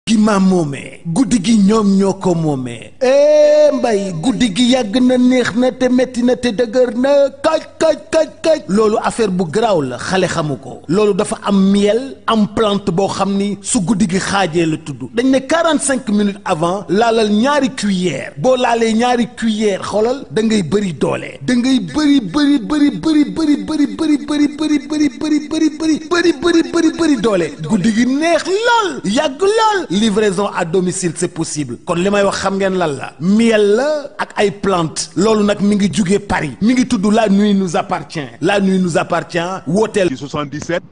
gi ma moomee guddi gi ñoom ñoo ko moomee mbay guddi gi yàgg na neex na te metti na te dëgër na kaj loolu affaire bu garaaw la xale xamu ko loolu dafa am miel am plante boo xam ni su guddi gi xaajee la tudd dañ ne 45 minutes avant laalal ñaari cuillère boo laalee ñaari cuillère xoolal da ngay bëri doole da ngay bëri doole guddi gi neex lool yàgg lool livraison à domicile c'est possible kon li may wax xam ngeen lan la miel la ak ay plante loolu nag mi ngi jugee Paris mi ngi tudd La Nuit nous appartient La Nuit nous appartient wooteel 77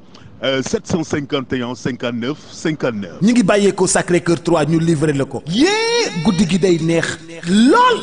751 59 59. ñu ngi bàyyeekoo Sacré-Cœur 3 ñu livré la ko yée guddi gi day neex lool.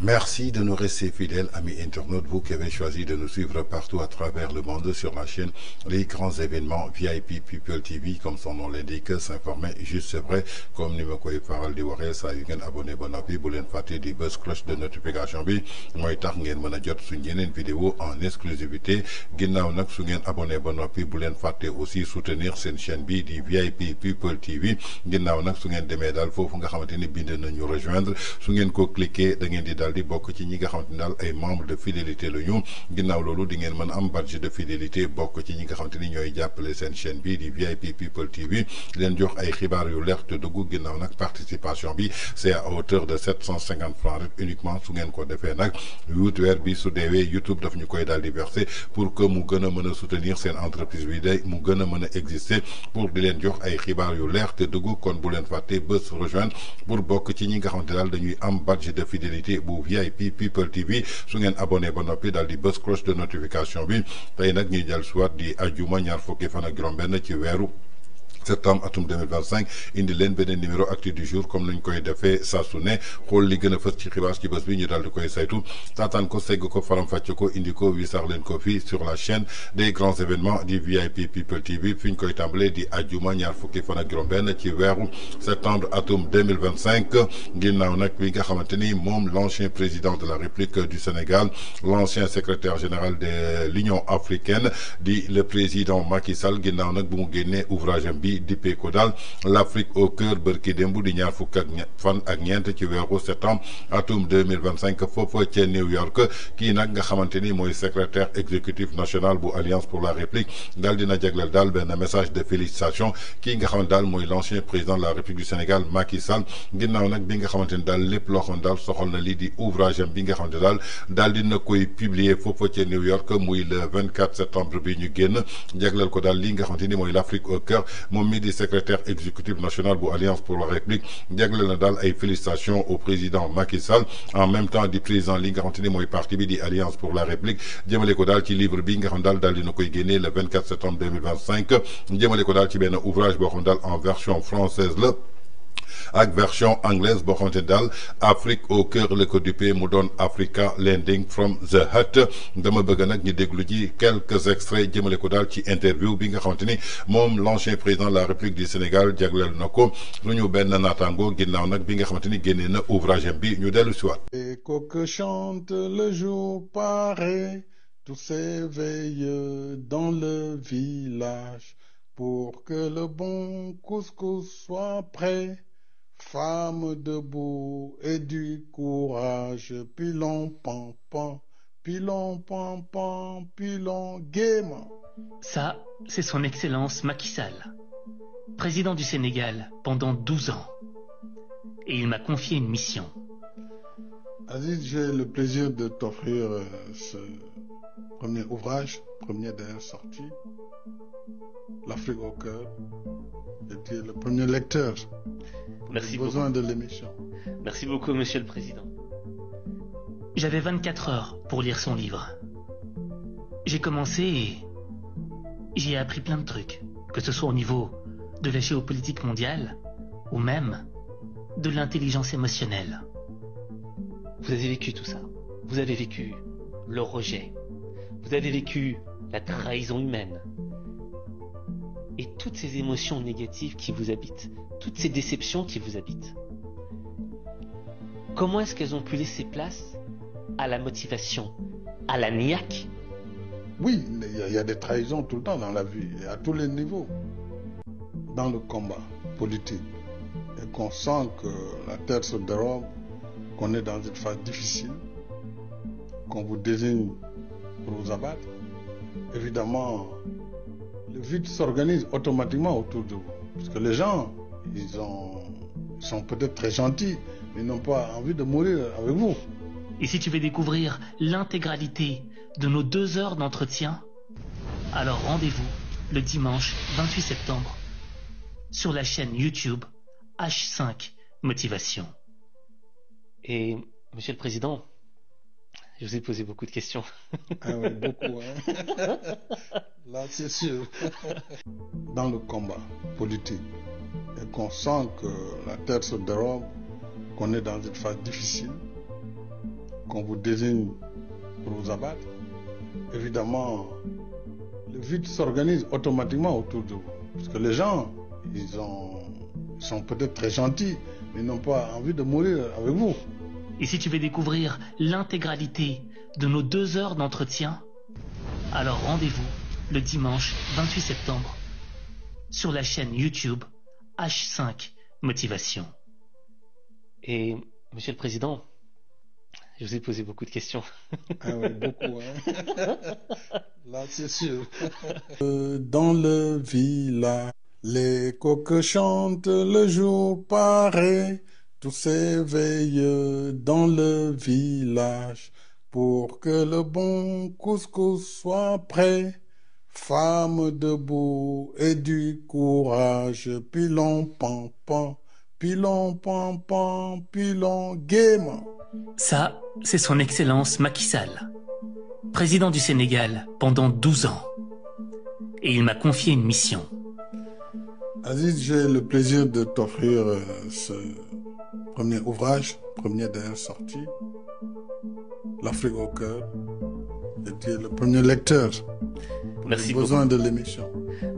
Merci de nous rester fidèles, amis internautes, vous qui avez choisi de nous suivre partout à travers le monde sur la chaîne Les Grands Événements VIP People TV, comme son nom l'indique, s'informer juste c'est vrai, comme ni ma koy faral di waxee saa yu ngeen abonné ba noppi bu leen fàtte di bës cloche de notification bi mooy tax ngeen mën a jot suñ yeneen vidéo en exclusivité ginnaaw nag su ngeen abonné ba noppi bu leen fàtte aussi soutenir seen chaîne bi di VIP People TV ginnaaw nag su ngeen demee daal foofu nga xamante ni bind nañu rejoindre su ngeen ko cliquer da ngeen di daal di bokk ci ñi nga xamante ni daal ay membres de fidélité la ñu ginnaaw loolu di ngeen mën am badge de fidélité bokk ci ñi nga xamante ni ñooy jàppale seen chaîne bi di VIP People TV leen jox ay xibaar yu leer te dugg ginnaaw nag participation bi c'est à hauteur de 750 francs rek uniquement su ngeen ko defee nag weer bi su deewee YouTube daf ñu koy daal di verser pour que mu gën a mën a soutenir seen entreprise bi day mu gën a mën a exister pour di leen jox ay xibaar yu leer te dugg kon bu leen fàtte bés rejoindre pour bokk ci ñi nga xamante daal dañuy am badge de fidélité bu VIP People TV su ngeen abonné ba noppi daal di bës cloche de notification bi tey nag ñuy jël soit di ajuma ñaar fukki fan ak juróom-benn ci weeru septembre atum 2025 indi leen beneen numéro actu du jour comme nañ koy defee saa su ne xool li gën a fës ci xibaar ci bés bi ñu daal di koy saytu taataan ko segg ko faram-fàcce ko indi ko wisaar leen ko fii sur la chaîne des grands événements du VIP People TV fi ñu koy tàmbalee di ajuma ñaar fukki fan ak juróom-benn ci weeru septembre atum 2025 ginnaaw nag bi nga xamante ni moom l'ancien président de la République du Sénégal l'ancien secrétaire général de l'Union africaine di le président Macky Sall ginnaaw nag bu mu génnee ouvrage bi dippee ko daal l'Afrique au cœur bërki démb di ñaar fukk ak fan ak ñeent ci weeru septembre atum 2025 foofa ca New York kii nag nga xamante ni mooy secrétaire exécutif national bu Alliance pour la République daal dina jagleel daal benn message de félicitation kii nga xamante daal mooy l'ancien président de la République du Sénégal Macky Sall ginnaaw nag bi nga xamante ni daal lépp loo xam daal soxal na lii di ouvrage am bi nga xamante daal dina koy publier foofa ca New York muy le 24 septembre bi ñu génn jagleel ko daal lii nga xamante ni mooy l'Afrique au cœur moom mi di secrétaire exécutif national bu Alliance pour la République jagleel na daal ay félicitations au président Macky Sall en même temps di président li nga xamante ni mooy parti bi di Alliance pour la République jëmale ko daal ci livre bi nga xam daal dina koy génnee le 24 septembre 2025 jëmale ko daal ci benn ouvrage boo xam daal en version française la ak version anglaise boo xamante daal Afrique au cœur la ko duppee mu doon Africa Landing from the Hut dama bëgg nag ñu déglu ci quelques extraits jëmale ko daal ci interview bi nga xamante ni moom l'ancien président de la République du Sénégal jagleel na ko suñu benn naataango ginnaaw nag bi nga xamante ni génnee na ouvrage bi ñu dellu si waat. Écho que chante le jour paraît, tous s'éveillent dans le village pour que le bon couscous soit prêt. Femme debout et du courage, pilon pan pan, pilon pan pan, pilon gaiement. Ça, c'est son Excellence Macky Sall, président du Sénégal pendant 12 ans. Et il m'a confié une mission. Aziz, j'ai le plaisir de t'offrir ce premier ouvrage, premier d'ailleurs sorti, l'Afrique au cœur. Et tu es le premier lecteur. Merci beaucoup. Besoin de l'émission. Merci beaucoup, Monsieur le Président. J'avais 24 heures pour lire son livre. J'ai commencé et j'ai appris plein de trucs, que ce soit au niveau de la géopolitique mondiale ou même de l'intelligence émotionnelle. Vous avez vécu tout ça. Vous avez vécu le rejet. Vous avez vécu la trahison humaine. Et toutes ces émotions négatives qui vous habitent, toutes ces déceptions qui vous habitent. Comment est-ce qu'elles ont pu laisser place à la motivation, à la niaque Oui, il y a des trahisons tout le temps dans la vie, et à tous les niveaux. Dans le combat politique, et qu'on sent que la terre se dérobe, qu'on est dans une phase difficile, qu'on vous désigne pour vous abattre, évidemment, le vide s'organise automatiquement autour de vous. Parce que les gens, ils sont peut-être très gentils, mais ils n'ont pas envie de mourir avec vous. Et si tu veux découvrir l'intégralité de nos 2 heures d'entretien, alors rendez-vous le dimanche 28 septembre sur la chaîne YouTube H5 Motivation. Et, Monsieur le Président, je vous ai posé beaucoup de questions. Ah oui, beaucoup, hein. Là, c'est sûr. Dans le combat politique, et qu'on sent que la terre se dérobe, qu'on est dans une phase difficile, qu'on vous désigne pour vous abattre, évidemment, le vide s'organise automatiquement autour de vous. Parce que les gens, ils sont peut-être très gentils, mais ils n'ont pas envie de mourir avec vous. Et si tu veux découvrir l'intégralité de nos 2 heures d'entretien, alors rendez-vous le dimanche 28 septembre sur la chaîne YouTube H5 Motivation. Et, Monsieur le Président, je vous ai posé beaucoup de questions. Ah oui, beaucoup, hein. Là, c'est sûr. Dans le village, les coqs chantent le jour paraît. Tous s'éveillent dans le village pour que le bon couscous soit prêt. Femme debout et du courage, pilon pan pan, pilon pan pan, pilon gaiement. Ça, c'est son Excellence Macky Sall, président du Sénégal pendant 12 ans. Et il m'a confié une mission. Aziz, j'ai le plaisir de t'offrir ce premier ouvrage, premier d'ailleurs sorti, L'Afrique au cœur. Et tu es le premier lecteur. Merci J'ai beaucoup. besoin de l'émission.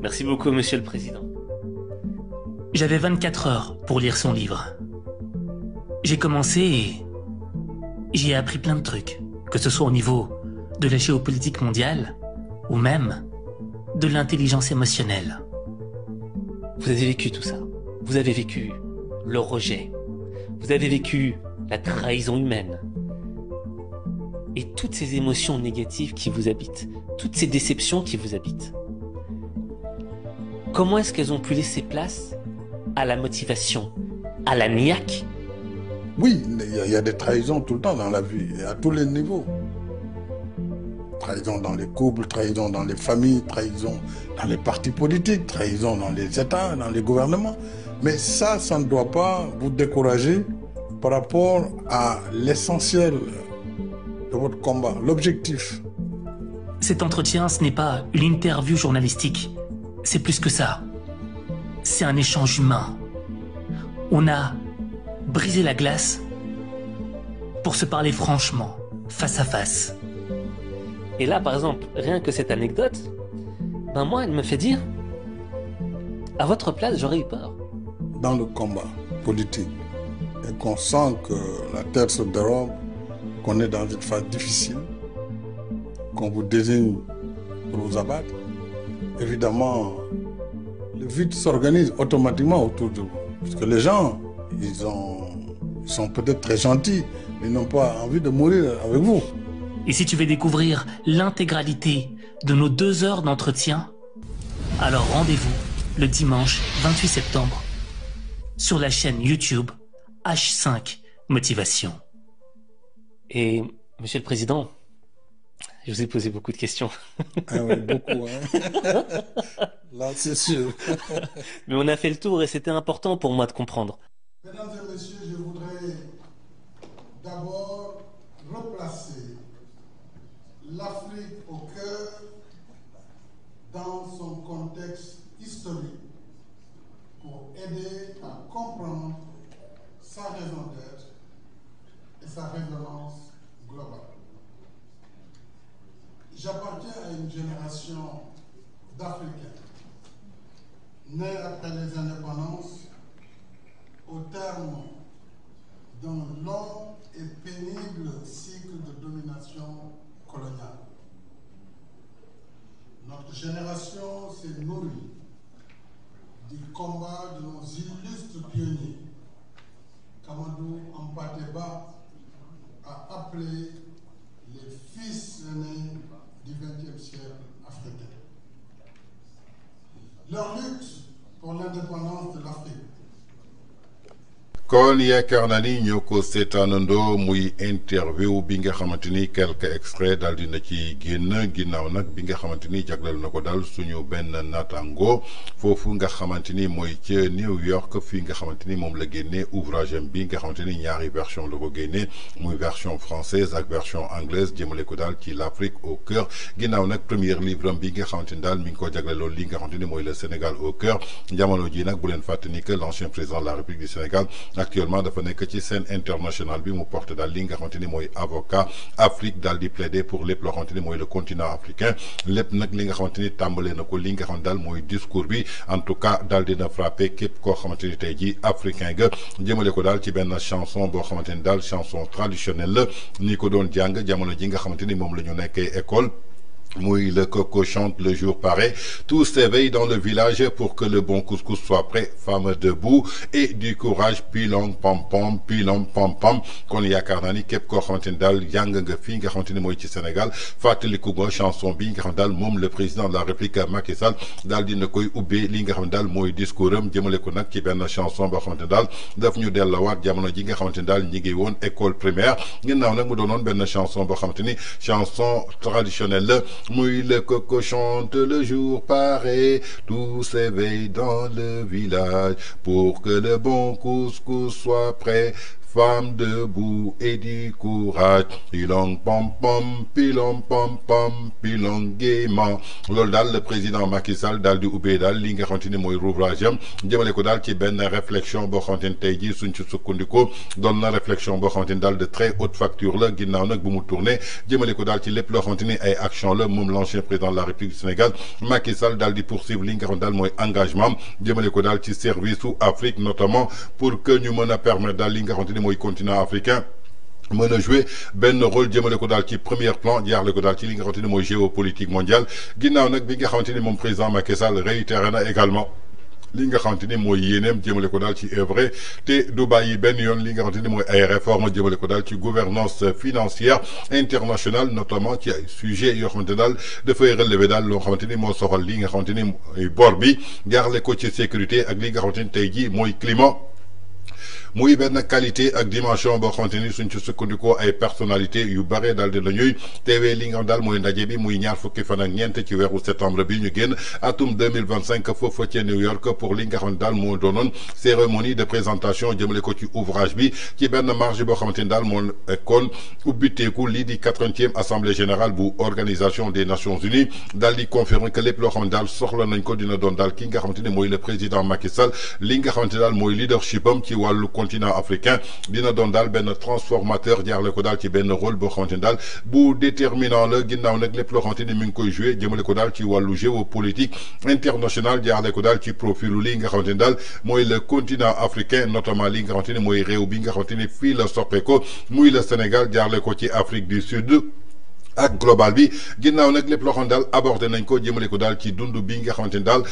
Merci beaucoup, Monsieur le Président. J'avais 24 heures pour lire son livre. J'ai commencé et j'y ai appris plein de trucs, que ce soit au niveau de la géopolitique mondiale ou même de l'intelligence émotionnelle. Vous avez vécu tout ça. Vous avez vécu le rejet. Vous avez vécu la trahison humaine. Et toutes ces émotions négatives qui vous habitent. Toutes ces déceptions qui vous habitent. Comment est-ce qu'elles ont pu laisser place à la motivation, à la niaque? Oui, il y a des trahisons tout le temps dans la vie, et à tous les niveaux. Trahison dans les couples, trahison dans les familles, trahison dans les partis politiques, trahison dans les États, dans les gouvernements. Mais ça ne doit pas vous décourager par rapport à l'essentiel de votre combat, l'objectif. Cet entretien, ce n'est pas une interview journalistique. C'est plus que ça. C'est un échange humain. On a brisé la glace pour se parler franchement, face à face. Et là, par exemple, rien que cette anecdote, moi, elle me fait dire, à votre place, j'aurais eu peur. Dans le combat politique, et qu'on sent que la terre se dérobe, qu'on est dans une phase difficile, qu'on vous désigne pour vous abattre, évidemment, le vide s'organise automatiquement autour de vous. Parce que les gens, ils sont peut-être très gentils, mais ils n'ont pas envie de mourir avec vous. Et si tu veux découvrir l'intégralité de nos 2 heures d'entretien, alors rendez-vous le dimanche 28 septembre sur la chaîne YouTube H5 Motivation. Et, Monsieur le Président, je vous ai posé beaucoup de questions. Ah oui, beaucoup, hein. Là, c'est sûr. Mais on a fait le tour et c'était important pour moi de comprendre. Mesdames et messieurs, je voudrais d'abord replacer l'Afrique au cœur dans son contexte historique pour aider à comprendre sa raison d'être et sa résonance globale. J'appartiens à une génération d'Africains nés après les indépendances au terme d'un long et pénible cycle de domination coloniale. s'est nourri du combat de nos illustres pionniers. Amadou Hampâté-Bâ a appelé les fils aînés du XXe siècle africain. Leur lutte pour l'indépendance de l'Afrique. kon yaakaar naa ni ñoo ko seetaanandoo muy interview bi nga xamante ni quelques extraits daal dina ci génn ginnaaw nag bi nga xamante ni jagleel na ko daal suñu benn naataango foofu nga xamante ni mooy ca New York fii nga xamante ni moom la génnee ouvrage am bi nga xamante ni ñaari version la ko génnee muy version française ak version anglaise jëmale ko daal ci l'Afrique au cœur ginnaaw nag premier livre am bi nga xamante ni daal mi ngi ko jagleeloon li nga xamante ni mooy le Sénégal au cœur jamono ji nag bu leen fàtte ni que l'ancien président de la République du Sénégal actuellement dafa nekk ci scène internationale bi mu porte daal li nga xamante ni mooy avocat Afrique daal di plaider pour lépp loo xamante ni mooy le continent africain lépp nag li nga xamante ni tàmbalee na ko li nga xam daal mooy discours bi en tout cas daal dina frappé képp koo xamante ni tey jii africain ga jëmale ko daal ci benn chanson boo xamante ni daal chanson traditionnelle la ni ko doon jàng jamono ji nga xamante ni moom la ñu nekkee école. Oui, le coco chante le jour paraît. Tous s'éveillent dans le village pour que le bon couscous soit prêt. Femme debout et du courage. Pilong pam pam, pilong pam pam. Kon yaakaar naa ni képp koo xamante ni daal jàng nga fii nga xamante ni mooy ci Sénégal fàttaliku nga chanson bi nga xam daal moom le président de la République Macky Sall daal dina koy ubbee li nga xam daal mooy discours am jëmale ko nag ci benn chanson boo xamante ni daal daf ñu delluwaat jamono ji nga xamante ni daal ñi ngi woon école primaire ginnaaw nag mu doonoon benn chanson boo xamante ni chanson traditionnelle la. Oui, le coco chante le jour paraît, tout s'éveille dans le village pour que le bon couscous soit prêt. Femme debout et du courage. Pilong pom pom, pilong pom pom, pilong gaiement. loolu daal le président Macky Sall daal di ubbee daal li nga xamante ni mooy ouvrage am jëmale ko daal ci benn réflexion boo xamante ni tey jii suñ ci sukkandikoo doon na réflexion boo xamante ni daal de très haute facture la ginnaaw nag bu mu tourné jëmale ko daal ci lépp loo xamante ni ay action la moom l'ancien président de la République du Sénégal Macky Sall daal di poursuivre li nga xamante daal mooy engagement jëmale ko daal ci service su Afrique notamment pour que ñu mën a permettre daal li nga xamante ni mooy continent africain mën a jouer benn rôle jëmale ko daal ci premier plan jaarle ko daal ci li nga xamante ni mooy géopolitique mondiale ginnaaw nag bi nga xamante ni moom président Macky Sall réitéré na également li nga xamante ni mooy yéeneem jëmale ko daal ci œuvre te du bàyyi benn yoon li nga xamante ni mooy ay réformes jëmale ko daal ci gouvernance financière internationale notamment ci ay sujets yoo xamante daal dafay relever daal loo xamante ni moo soxal li nga xamante ni mooy bor bi jaarle ko ci sécurité ak li nga xamante ni tey jii mooy climat. muy benn qualité ak dimension boo xamante ni suñ ci sukkandikoo ay personnalité yu bare daal di la ñuy teewee li nga xam daal mooy ndaje bi muy ñaar fukki fan ak ñeent ci weeru septembre bi ñu génn atum 2025 foofa ca New York pour li nga xam ne daal moo doonoon cérémonie de présentation jëmale ko ci ouvrage bi ci benn marge boo xamante ni daal moo kon ubbiteeku lii di 80e assemblée générale bu organisation des Nations Unies daal di confirmer que lépp loo xamante daal soxla nañ ko dina doon daal ki nga xamante ni mooy le président Macky Sall li nga xamante daal mooy leadership am ci wàllu continent africain dina doon daal benn transformateur jaarle ko daal ci benn rôle boo xamante ni daal bu déterminant la ginnaaw nag lépp loo xamante ni mi ngi koy joué jëmale ko daal ci wàllu géopolitique international jaarle ko daal ci profilu li nga xamante ni daal mooy le continent africain notamment li nga xamante ni mooy réew bi nga xamante ni fii la soppe ko muy le Sénégal jaarle ko ci Afrique du Sud ak global bi ginnaaw nag lépp loo xam ne daal abordé nañ ko jëmale ko daal ci dund bi nga xamante ni daal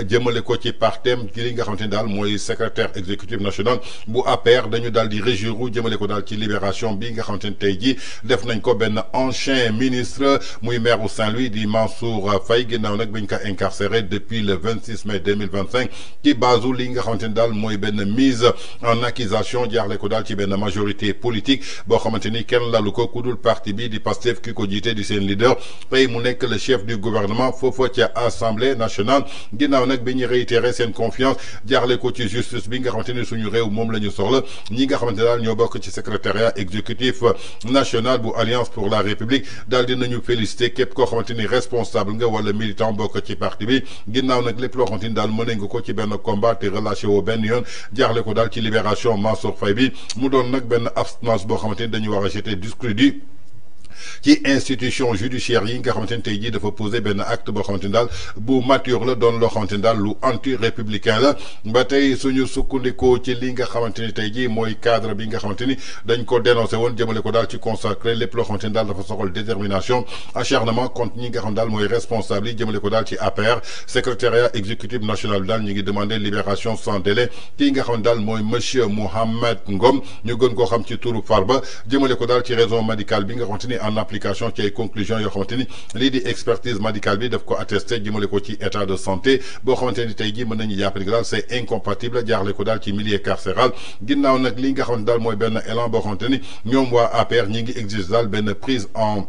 jëmale ko ci partem ci li nga xamante ni daal mooy secrétaire exécutif national bu APR dañu daal di réjouir jëmale ko daal ci libération bi nga xamante ni tey jii def nañ ko benn ancien ministre muy maire u Saint-Louis di Mansour Faye ginnaaw nag biñ ko incarcéré depuis le 26 mai 2025 ci base li nga xamante ni daal mooy benn mise en accusation jaarle ko daal ci benn majorité politique boo xamante ni kenn lalu ko ku dul parti bi di Pastef ki ko jiite di seen leader tey mu nekk le chef du gouvernement foofa ca assemblée nationale ginnaaw nag bi ñu réitéré seen confiance jaarle ko ci justice bi nga xamante ni suñu réew moom la ñu soxla ñi nga xamante daal ñoo bokk ci secrétariat exécutif national bu alliance pour la république daal dinañu félicité képp koo xamante ni responsable nga wala militant bokk ci parti bi ginnaaw nag lépp loo xamante ni daal mën nga ko ci benn combat te relâché woo benn yoon jaarle ko daal ci libération Mansour Faye bi mu doon nag benn abstinence boo xamante ni dañu war a jeter discrédit ci institution judiciaire yi nga xamante ni tey jii dafa posé benn acte boo xamante ni daal bu mature la doon loo xamante ni daal lu anti républicain la ba tey suñu sukkandikoo ci li nga xamante ni tey jii mooy cadre bi nga xamante ni dañ ko dénoncé woon jëmale ko daal ci consacré lépp loo xamante ni daal dafa soxal détermination acharnement contre ñi nga xam daal mooy responsable yi jëmale ko daal ci APR secrétariat exécutif national bi daal ñu ngi demandé libération sans délai kii nga xam daal mooy monsieur Mohamed Ngom ñu gën koo xam ci turu Farba jëmale ko daal ci raison médicale bi nga xamante ni en application ci ay conclusions yoo xamante ni lii di expertise médicale bi daf ko attesté jëmale ko ci état de santé boo xamante ni tey jii mën nañu jàpp ni daal c'est incompatible jaarle ko daal ci milieu carcéral ginnaaw nag li nga xamante daal mooy benn élan boo xamante ni ñoom waa APR ñi ngi exige daal benn prise en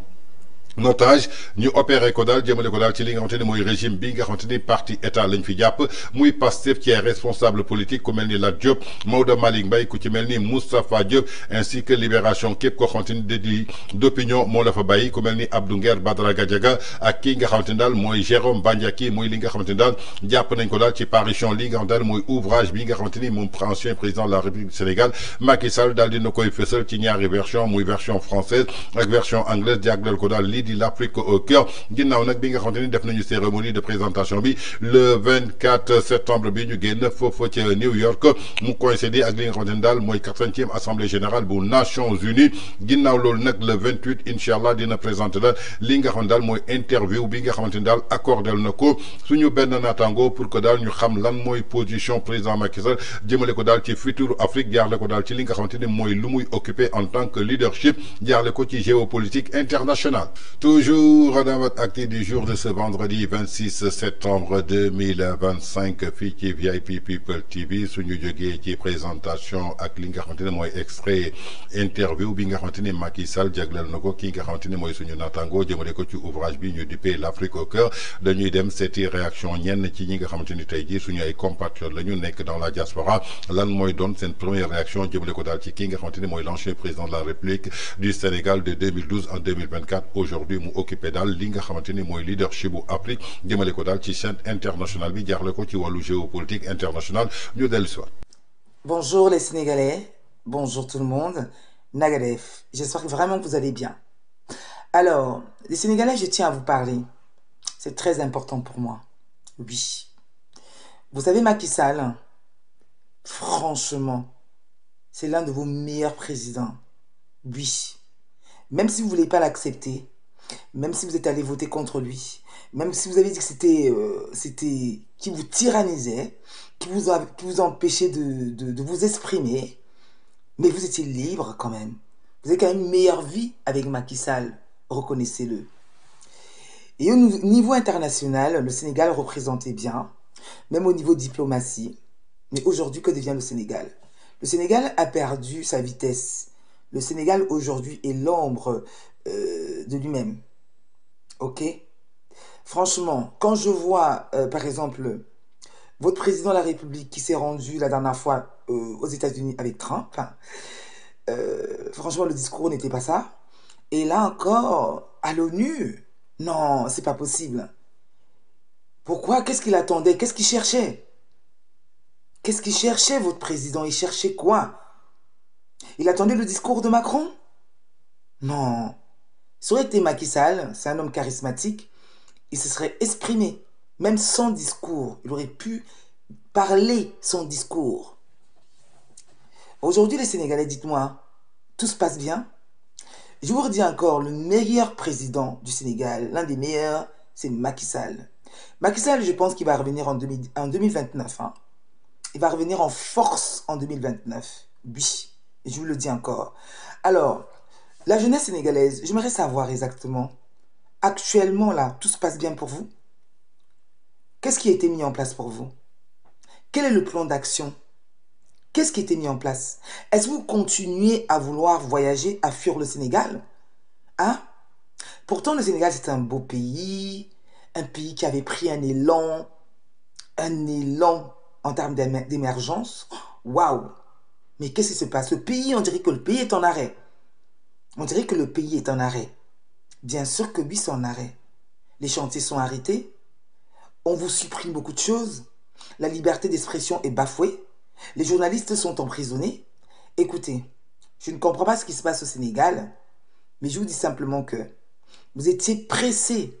otage ñu opéré ko daal jëmale ko daal ci li nga xamante ni mooy régime bi nga xamante ni parti état lañ fi jàpp muy Pastef ci ay responsable politique ku mel ni Lat Diop Maodo Malick Mbaye ku ci mel ni Moustapha Diop ainsi que libération képp koo xamante ni délit d'opinion moo la fa bàyyi ku mel ni Abdou Nguer Badara Gadiaga ak kii nga xamante ni daal mooy Jérôme Bandiaki muy li nga xamante ni daal jàpp nañ ko daal ci parution li nga xamante daal mooy ouvrage bi nga xamante ni moom ancien président de la République du Sénégal Macky Sall daal dina koy fësal ci ñaari version muy version française ak version anglaise jagleel ko daal lii di l'Afrique au cœur ginnaaw nag bi nga xamante ni def nañu cérémonie de présentation bi le 24 septembre bi ñu génn foofu ca New York mu coïncider ak li nga xamante ni daal mooy 80e assemblée générale bu Nations Unies ginnaaw loolu nag le 28 incha allah dina présenter daal li nga xamante daal mooy interview bi nga xamante ni daal accordel na ko suñu benn naataango pour que daal ñu xam lan mooy position président Macky Sall jëmale ko daal ci futur Afrique jaarle ko daal ci li nga xamante ni mooy lu muy occupé en tant que leadership jaarle ko ci géopolitique internationale. Toujours dans votre acte du jour de ce vendredi 26 septembre 2025 fii ci VIP People TV suñu jógee ci présentation ak li nga xamante ne mooy extrait interview bi nga xamante ni Macky Sall jagleel na ko kii nga xamante ni mooy suñu naataango jëmale ko ci ouvrage bi ñu dippee l'Afrique au cœur dañuy dem seeti réaction ñenn ci ñi nga xamante ni tey jii suñu ay compatriotes la ñu nekk dans la diaspora lan mooy doon seen première réaction jëmale ko daal ci kii nga xamante ni mooy l'ancien président de la République du Sénégal de 2012 à 2024 aujourd'hui mu occupé daal li nga xamante ni mooy leadership bu Afrique jëmale ko daal ci scène internationale bi jaarle ko ci wàllu géopolitique internationale ñu dellu si waat. Bonjour les Sénégalais, bonjour tout le monde, Nagadef, j'espère que vraiment que vous allez bien. Alors, les Sénégalais, je tiens à vous parler, c'est très important pour moi, oui. Vous savez Macky Sall, franchement, c'est l'un de vos meilleurs présidents, oui. Même si vous ne voulez pas l'accepter, même si vous êtes allé voter contre lui, même si vous avez dit que c'était qui vous tyrannisait, qui vous empêchait de vous exprimer, mais vous étiez libre quand même. Vous avez quand même une meilleure vie avec Macky Sall, reconnaissez-le. Et au niveau international, le Sénégal représentait bien, même au niveau diplomatie. Mais aujourd'hui, que devient le Sénégal? Le Sénégal a perdu sa vitesse. Le Sénégal aujourd'hui est l'ombre de lui-même. Ok? Franchement, quand je vois, par exemple, votre président de la République qui s'est rendu la dernière fois aux États-Unis avec Trump, franchement, le discours n'était pas ça. Et là encore, à l'ONU, non, c'est pas possible. Pourquoi? Qu'est-ce qu'il attendait? Qu'est-ce qu'il cherchait? Qu'est-ce qu'il cherchait, votre président? Il cherchait quoi? Il attendait le discours de Macron? Non. Ça aurait été Macky Sall, c'est un homme charismatique, il se serait exprimé, même sans discours. Il aurait pu parler son discours. Aujourd'hui, les Sénégalais, dites-moi, tout se passe bien? Je vous redis encore, le meilleur président du Sénégal, l'un des meilleurs, c'est Macky Sall. Macky Sall, je pense qu'il va revenir en 2029. Hein. Il va revenir en force en 2029. Oui, et je vous le dis encore. Alors, la jeunesse sénégalaise, j'aimerais savoir exactement, actuellement là, tout se passe bien pour vous? Qu'est-ce qui a été mis en place pour vous? Quel est le plan d'action? Qu'est-ce qui a été mis en place? Est-ce que vous continuez à vouloir voyager, à fuir le Sénégal? Hein? Pourtant, le Sénégal, c'est un beau pays, un pays qui avait pris un élan en termes d'émergence. Waouh! Mais qu'est-ce qui se passe? Le pays, on dirait que le pays est en arrêt. On dirait que le pays est en arrêt. Bien sûr que oui, c'est en arrêt. Les chantiers sont arrêtés. On vous supprime beaucoup de choses. La liberté d'expression est bafouée. Les journalistes sont emprisonnés. Écoutez, je ne comprends pas ce qui se passe au Sénégal. Mais je vous dis simplement que vous étiez pressés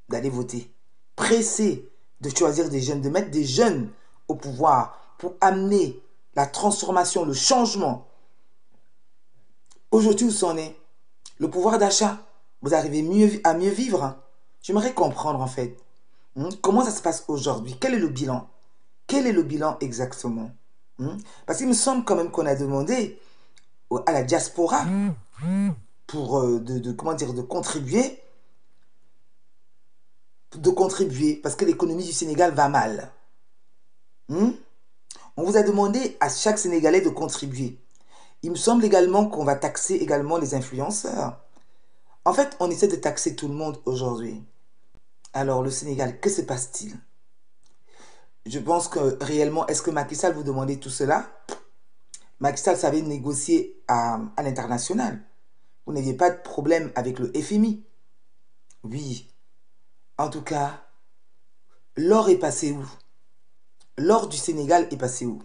d'aller voter, pressés de choisir des jeunes, de mettre des jeunes au pouvoir pour amener la transformation, le changement. Aujourd'hui, où c'en est? Le pouvoir d'achat, vous arrivez à mieux vivre, hein? J'aimerais comprendre en fait. Comment ça se passe aujourd'hui? Quel est le bilan? Quel est le bilan exactement? Parce qu'il me semble quand même qu'on a demandé à la diaspora pour comment dire, de contribuer parce que l'économie du Sénégal va mal. On vous a demandé à chaque Sénégalais de contribuer. Il me semble également qu'on va taxer également les influenceurs. En fait, on essaie de taxer tout le monde aujourd'hui. Alors, le Sénégal, que se passe-t-il? Je pense que réellement, est-ce que Macky Sall vous demandait tout cela? Macky Sall savait négocier à l'international. Vous n'aviez pas de problème avec le FMI. Oui. En tout cas, l'or est passé où? L'or du Sénégal est passé où?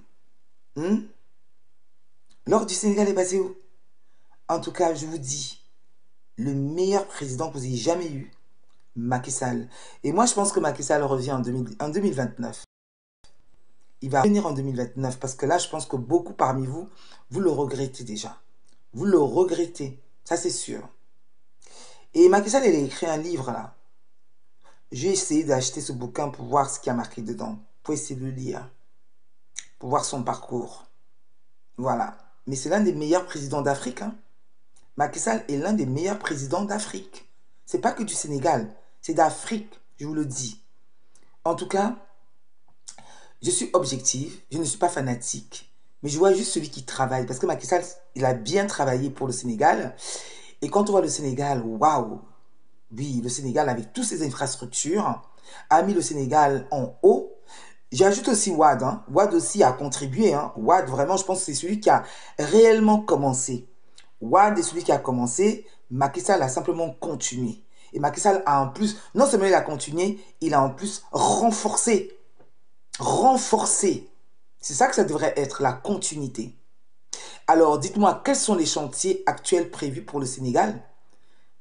L'or du Sénégal est passé où? En tout cas, je vous dis, le meilleur président que vous ayez jamais eu, Macky Sall. Et moi, je pense que Macky Sall revient en 2029. Il va revenir en 2029 parce que là, je pense que beaucoup parmi vous, vous le regrettez déjà. Vous le regrettez, ça c'est sûr. Et Macky Sall, il a écrit un livre là. J'ai essayé d'acheter ce bouquin pour voir ce qu'il y a marqué dedans. Pour essayer de le lire. Pour voir son parcours. Voilà. Mais c'est l'un des meilleurs présidents d'Afrique. Hein. Macky Sall est l'un des meilleurs présidents d'Afrique. C'est pas que du Sénégal. C'est d'Afrique, je vous le dis. En tout cas, je suis objective. Je ne suis pas fanatique. Mais je vois juste celui qui travaille. Parce que Macky Sall, il a bien travaillé pour le Sénégal. Et quand on voit le Sénégal, waouh! Oui, le Sénégal, avec toutes ses infrastructures, a mis le Sénégal en haut. J'ajoute aussi Wade. Hein. Wade aussi a contribué. Hein. Wade, vraiment, je pense que c'est celui qui a réellement commencé. Wade est celui qui a commencé. Macky Sall a simplement continué. Et Macky Sall a en plus, non seulement il a continué, il a en plus renforcé. Renforcé. C'est ça que ça devrait être, la continuité. Alors, dites-moi, quels sont les chantiers actuels prévus pour le Sénégal?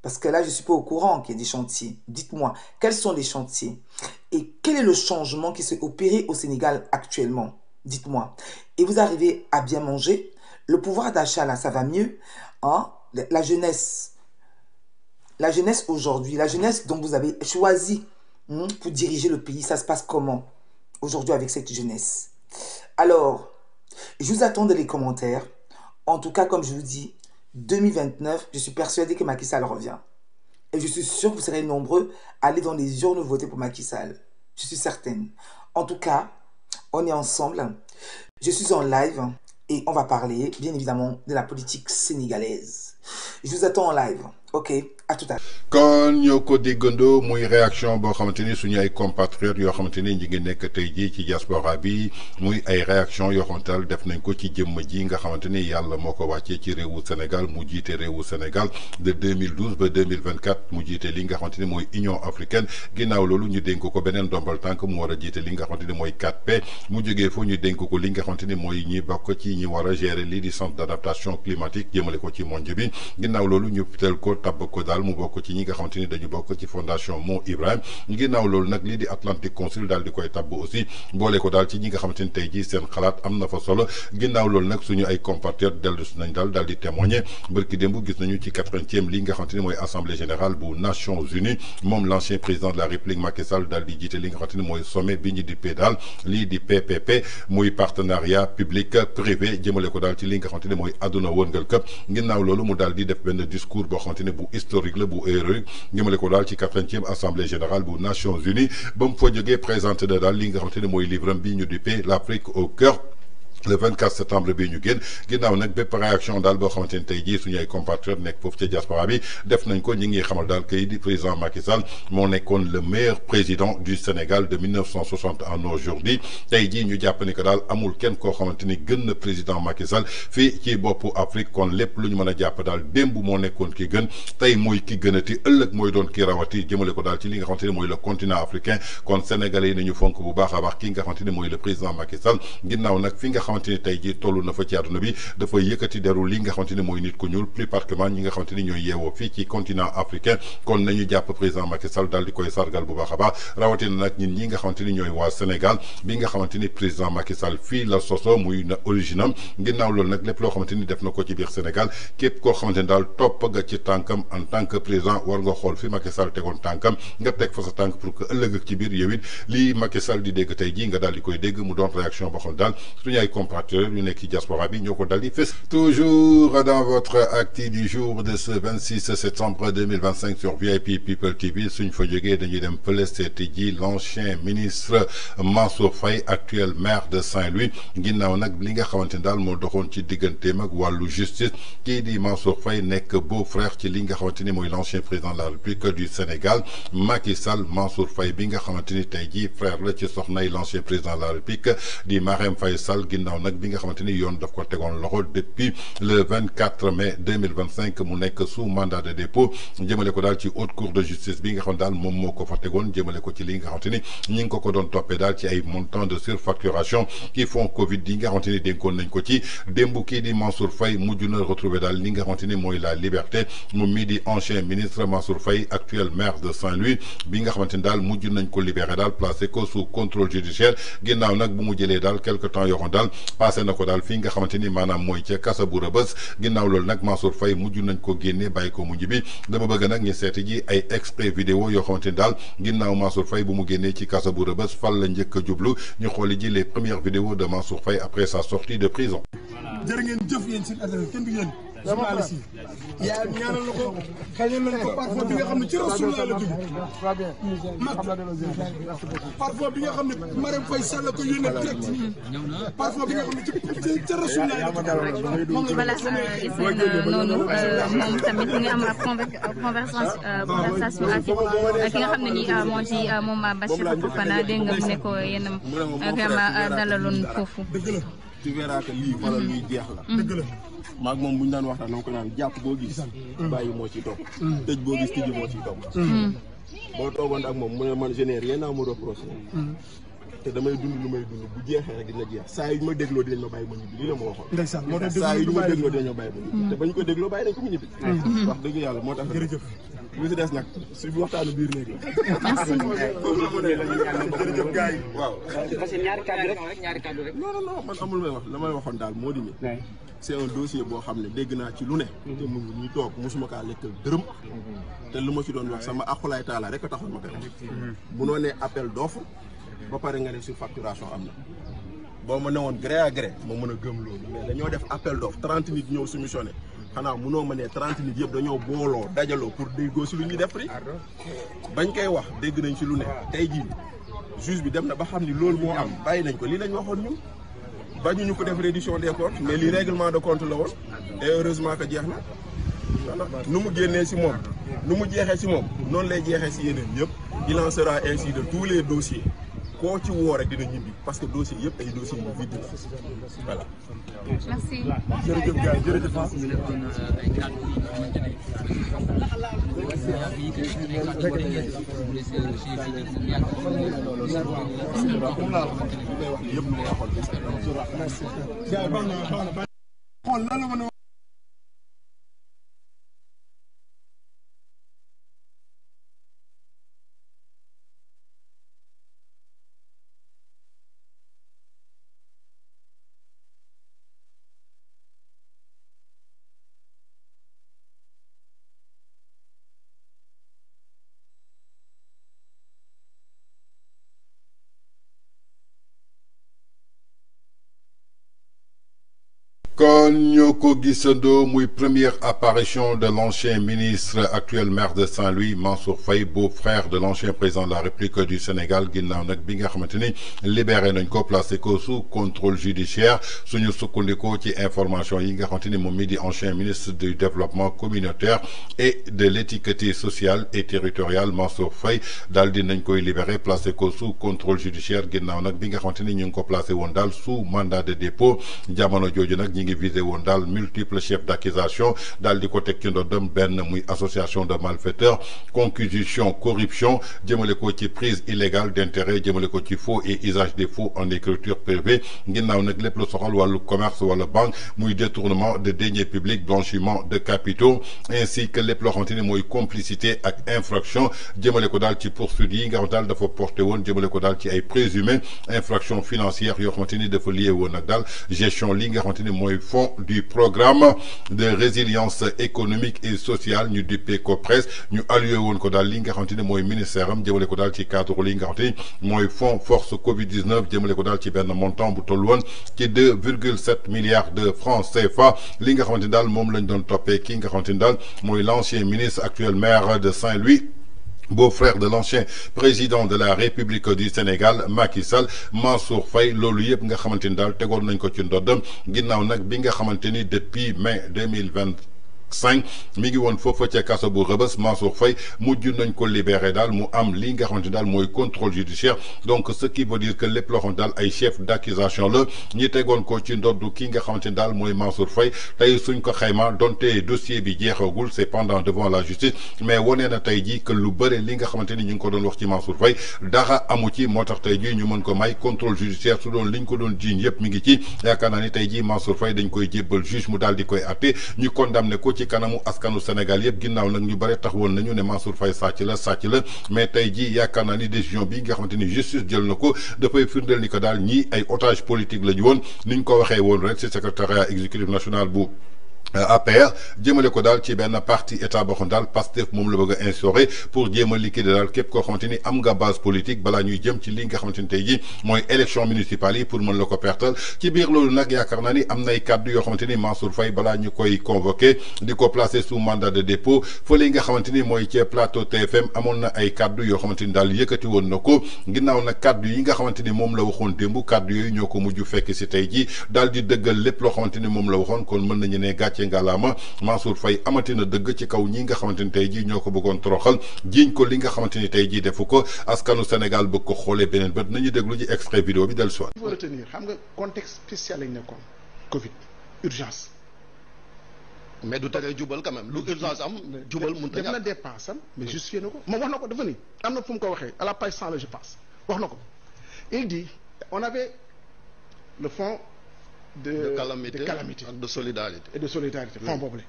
Parce que là, je ne suis pas au courant qu'il y a des chantiers. Dites-moi, quels sont les chantiers? Et quel est le changement qui s'est opéré au Sénégal actuellement? Dites-moi. Et vous arrivez à bien manger? Le pouvoir d'achat, là, ça va mieux? Hein? La jeunesse aujourd'hui, la jeunesse dont vous avez choisi pour diriger le pays, ça se passe comment aujourd'hui avec cette jeunesse? Alors, je vous attends dans les commentaires. En tout cas, comme je vous dis, 2029, je suis persuadé que Macky Sall revient. Et je suis sûr que vous serez nombreux à aller dans les urnes voter pour Macky Sall. Je suis certaine. En tout cas, on est ensemble. Je suis en live et on va parler, bien évidemment, de la politique sénégalaise. Je vous attends en live. Ok, à tout à l'heure. kon ñoo ko déggandoo muy réaction boo xamante ni suñu ay compatriotes yoo xamante ni ñi ngi nekk tey jii ci diaspora bi muy ay réaction yoo xamante ne def nañ ko ci jëmm ji nga xamante ni yàlla moo ko wàccee ci réewu Sénégal mu jiite réewu Sénégal de 2012 ba 2024 mu jiite li nga xamante ni mooy Union africaine ginnaaw loolu ñu dénk ko beneen ndombal tànk mu war a jiite li nga xamante ni mooy 4P mu jógee foofu ñu dénk ko li nga xamante ni mooy ñi bokk ci ñi war a gérer lii di centre d'adaptation climatique jëmale ko ci monde bi ginnaaw loolu ñu tel ko tabb ko daal mu bokk ci ñi nga xamante ni dañu bokk ci fondation Mo Ibrahim ginnaaw loolu nag lii di Atlantic Council daal di koy tabb aussi boole ko daal ci ñi nga xamante ni tey jii seen xalaat am na fa solo ginnaaw loolu nag suñu ay compatriotes dellu nañ daal di témoigner bërki démb gis nañu ci 80e li nga xamante ni mooy assemblée générale bu Nations Unies moom l'ancien président de la République Macky Sall daal di jiite li nga xamante ni mooy sommet bi ñu di daal lii di PPP muy partenariat public privé jëmale ko daal ci li nga xamante ni mooy àdduna wërngal këpp ginnaaw loolu mu daal di def benn discours boo xamante ni bu historique la bu héroïque jëmale ko daal ci 80e assemblée générale bu Nations Unies ba mu fa jógee présenté na daal li nga xamante ni mooy livre bi ñu duppee l'Afrique au cœur le 24 septembre bii ñu génn ginnaaw nag bépp réaction daal boo xamante ni tey jii suñu ay compatriotes nekk foofu ca diaspora bi def nañ ko ñi ngi xamal daal kay di président Macky Sall moo nekkoon le meilleur président du Sénégal de 1960 à nos jours bi tey jii ñu jàpp ni que daal amul kenn koo xamante ni gën na président Macky Sall fii ci boppu Afrique kon lépp lu ñu mën a jàpp daal démb moo nekkoon ki gën tey mooy ki gënati ëllëg mooy doon ki rawati jëmale ko daal ci li nga xamante ni mooy le continent africain kon sénégalais yi nañu fonk bu baax a baax ki nga xamante ni mooy le président Macky Sall ginnaaw nag fi nga xamante ni tey ji toll na fa ci àdduna bi dafa yëkkati deru li nga xamante ni mooy nit ku ñuul plus particulièrement ñi nga xamante ni ñooy yeewoo fii ci continent africain kon nañu jàpp président Macky Sall daal di koy sargal bu baax a baax rawatina nag ñun ñi nga xamante ni ñooy waa Sénégal bi nga xamante ni président Macky Sall fii la soso muy na originam ginnaaw loolu nag lépp loo xamante ni def na ko ci biir Sénégal képp koo xamante ni daal topp nga ci tànkam en tant que président war nga xool fi Macky Sall tegoon tànkam nga teg fa sa tànk pour que ëllëg ak ci biir yow it lii Macky Sall di dégg tey jii nga daal di koy dégg mu doon réaction boo xam daal suñu ay compatriotes yu nekk ci diaspora bi ñoo ko daal di fës. Toujours dans votre actu du jour de ce 26 septembre 2025 sur VIP People TV suñ fa jógee dañuy dem fële seeti ji l'ancien ministre Mansour Faye actuel maire de Saint-Louis ginnaaw nag li nga xamante ni daal moo doxoon ci digganteem ak wàllu justice kii di Mansour Faye nekk beau frère ci li nga xamante ni mooy l'ancien président de la République du Sénégal Macky Sall Mansour Faye bi nga xamante ni tey jii frère la ci soxnay l'ancien président de la République di Marème Faye Sall ginnaaw nag bi nga xamante ni yoon daf ko tegoon loxo depuis le 24 mai 2025 mu nekk sous mandat de dépôt jëmale ko daal ci haute cour de justice bi nga xam daal moom moo ko fa tegoon jëmale ko ci li nga xamante ni ñi ngi ko doon toppee daal ci ay montants de surfacturation qui font Covid yi nga xamante ni dénkoon nañ ko ci démb kii di Mansour Faye mujj na retrouver daal li nga xamante ni mooy la liberté moom mii di ancien ministre Mansour Faye actuel maire de Saint-Louis bi nga xamante ni daal mujj nañ ko libéré daal placé ko sous contrôle judiciaire ginnaaw nag bu mu jëlee daal quelque temps yoo xam daal passé na ko daal fii nga xamante ni maanaam mooy ca kasa bu Rebeuss ginnaaw loolu nag Mansour Faye mujj nañ ko génnee bàyyi ko mu ñibbi dama bëgg nag ñu seeti ji ay extrait vidéo yoo xamante ni daal ginnaaw Mansour Faye bu mu génnee ci kasa bu Rebeuss fal la njëkk a jublu ñu xooli ji les premières vidéos de Mansour Faye après sa sortie de prison. jërë ngeen jëf yéen seen internet kenn du yéen journaliste yi yaa ñaanal la ko xañal nañ ko parfois bi nga xam ne ci Rasulullah la jóge mag parfois bi nga xam ne Marème Faye Sall ko yónnee direct parfois bi nga xam ne ci Rasulullah la jóge moom voilà gis nañ noonu moom tamit mu ngi am conversation ak ki nga xam ne ni moo ci moom Bassirou Fofana dégg nga mu ne ko yéen vraiment dalaloon foofu tu verras que lii wala luy jeex la. dëgg la maag moom bu ñu daan waxtaan ko naan jàpp boo gis. bàyyi moo ciy topp. tëj boo gis tëj moo ciy topp. boo toogoon ak moom mu ne man je n'ai rien à me reprocher. te damay dund lu may dund bu jeexee rek dina jeex saa yu ñu ma dégloo dinañ ma bàyyi ma ñibbi lii la ma waxoon. ndeysaan moo tax saa yu ñu ma dégloo dinañ ma bàyyi ma ñibbi. te bañ ko dégloo bàyyi nañ ko mu ñibbi. wax dëgg yàlla moo tax. jërëjëf lu si des nag si waxtaanu biir néeg la. jërëjëf gars yi waaw. parce que ñaari kàddu rek. non man amul may wax la may waxoon daal moo di ni. c'est un dossier boo xam ne dégg naa ci lu ne. te mu ngi ñuy toog mosuma kaa lekkal dërëm. te lu ma ci doon wax sama aqulaay taala rek a taxoon ma koy wax. bu noo nee appel d'offre ba pare nga ne surfacturation am na. boo ma newoon gré à gré ma mën a gëm loolu mais dañoo def appel d'offre 30 nit ñëw soumissionné. xanaa munoo ma ne 30 nit yëpp dañoo booloo dajaloo pour déggoo si lu ñuy def prix bañ koy wax dégg nañ ci lu ne tey jii juge bi dem na ba xam ni loolu moo am bàyyi nañ ko lii lañ waxoon ñun bañu ñu ko def reddition des comptes mais lii règlement de compte la woon et heureusement que jeex na nu mu génnee si moom nu mu jeexee si moom noonu lay jeexee si yeneen yëpp il en sera ainsi de tous les dossiers koo ci woo rek dina ñibbi parce que dossier yëpp ay dossiers yu vide la voilà. merci. jërëjëf gars yi jërëjëf ah. kon ñoo ko gisandoo muy première apparition de l'ancien ministre actuel maire de Saint-Louis Mansour Faye beau-frère de l'ancien président de la République du Sénégal ginnaaw nag bi nga xamante ni libéré nañ ko placé ko sous contrôle judiciaire suñu sukkandikoo ci information yi nga xamante ni moom mi di ancien ministre du développement communautaire et de l'équité sociale et territoriale Mansour Faye daal di nañ koy libéré placé ko sous contrôle judiciaire ginnaaw nag bi nga xamante ni ñu ngi ko placé woon daal sous mandat de dépôt jamono jooju nag ñi ngi ñi visé woon daal multiples chefs d'accusation daal di ko teg ci ndoddam benn muy association de malfaiteurs concussion corruption jëmale ko ci prise illégale d'intérêt jëmale ko ci faux et usage des faux en écriture privée ginnaaw nag lépp lu soxal wàllu commerce wala banque muy détournement de deniers publics blanchiment de capitaux ainsi que lépp loo xamante ni mooy complicité ak infraction jëmale ko daal ci poursuites yi nga xam daal dafa porté woon jëmale ko daal ci ay présumé infraction financière yoo xamante ni dafa lié woon nag daal gestion li nga xamante ni mooy fonds du programme de résilience économique et sociale ñu duppee ko presse ñu alloué woon ko daal li nga xamante ni mooy ministère am jëmale ko daal ci cadre li nga xamante ni mooy fonds force Covid 19 jëmale ko daal ci benn montant bu toll woon ci 2,7 milliards de francs CFA li nga xamante ni daal moom lañ doon toppee ki nga xamante ni daal mooy l'ancien ministre actuel maire de Saint-Louis. Beau-frère de l'ancien président de la République du Sénégal Macky Sall Mansour Faye loolu yëpp nga xamante ni daal tegoon nañ ko ci ndoddam ginnaaw nag bi nga xamante ni depuis mai 2025 mi ngi woon foofa ca kaso bu Rebeuss Mansour Faye mujj nañ ko libéré daal mu am li nga xamante daal mooy contrôle judiciaire donc ce qui veut dire que lépp loo xamante daal ay chef d'accusation la ñi tegoon ko ci ndoddu ki nga xamante ni daal mooy Mansour Faye tey suñ ko xayma donte dossier bi jeexagul c'est pendant devant la justice mais wonee na tey jii que lu bëri li nga xamante ni ñu ngi ko doon wax ci Mansour Faye dara amu ci moo tax tey jii ñu mën ko may contrôle judiciaire su doon liñ ko doon jiiñ yëpp mi ngi ci yaakaar naa ni tey jii Mansour Faye dañ koy jébbal juge mu daal di koy atte ñu condamné ko ci kanamu askanu Sénégal yëpp ginnaaw nag ñu bare tax woon nañu ne Mansour Faye sàcc la mais tey jii yaakaar naa ni décision bi nga xamante ni justice jël na ko dafay firndeel ni ko daal ñii ay otage politique la ñu woon ni ñu ko waxee woon rek ci secrétariat exécutif national bu APR jëmale ko daal ci benn parti état boo xam daal Pastef moom la bëgg a instaurer pour jéem a liquider daal képp koo xamante ni am nga base politique balaa ñuy jëm ci li nga xamante ni tey jii mooy élection municipale yi pour mën la ko pertal ci biir loolu nag yaakaar naa ni am nay kàddu yoo xamante ni Mansour Faye balaa ñu koy convoqué di ko placer sous mandat de dépôt fële nga xamante ni mooy ci plateau TFM amoon na ay kàddu yoo xamante ni daal yëkkati woon na ko ginnaaw nag kàddu yi nga xamante ni moom la waxoon démb kàddu yooyu ñoo ko mujj fekk si tey jii daal di dëggal lépp loo xamante ni moom la waxoon kon mën nañu ne gàcce ngalaama Mansour Faye amati na dëgg ci kaw ñi nga xamante ni tey jii ñoo ko bëggoon toroxal jiiñ ko li nga xamante ni tey jii defu ko askanu Sénégal bëgg ko xoolee beneen bët nañu déglu ci extrait vidéo bi dellu si waat. il faut retenir xam nga contexte spécial lañ nekkoon Covid urgence. mais du tere jubal quand même lu urgence am jubal mënut a dem na dépense am mais justifié na ko moom wax na ko dafa ni am na fu mu ko waxee à la page 100 la je pense wax na ko il dit on avait le fonds de calamité ak de solidarité et de solidarité fonds boobu la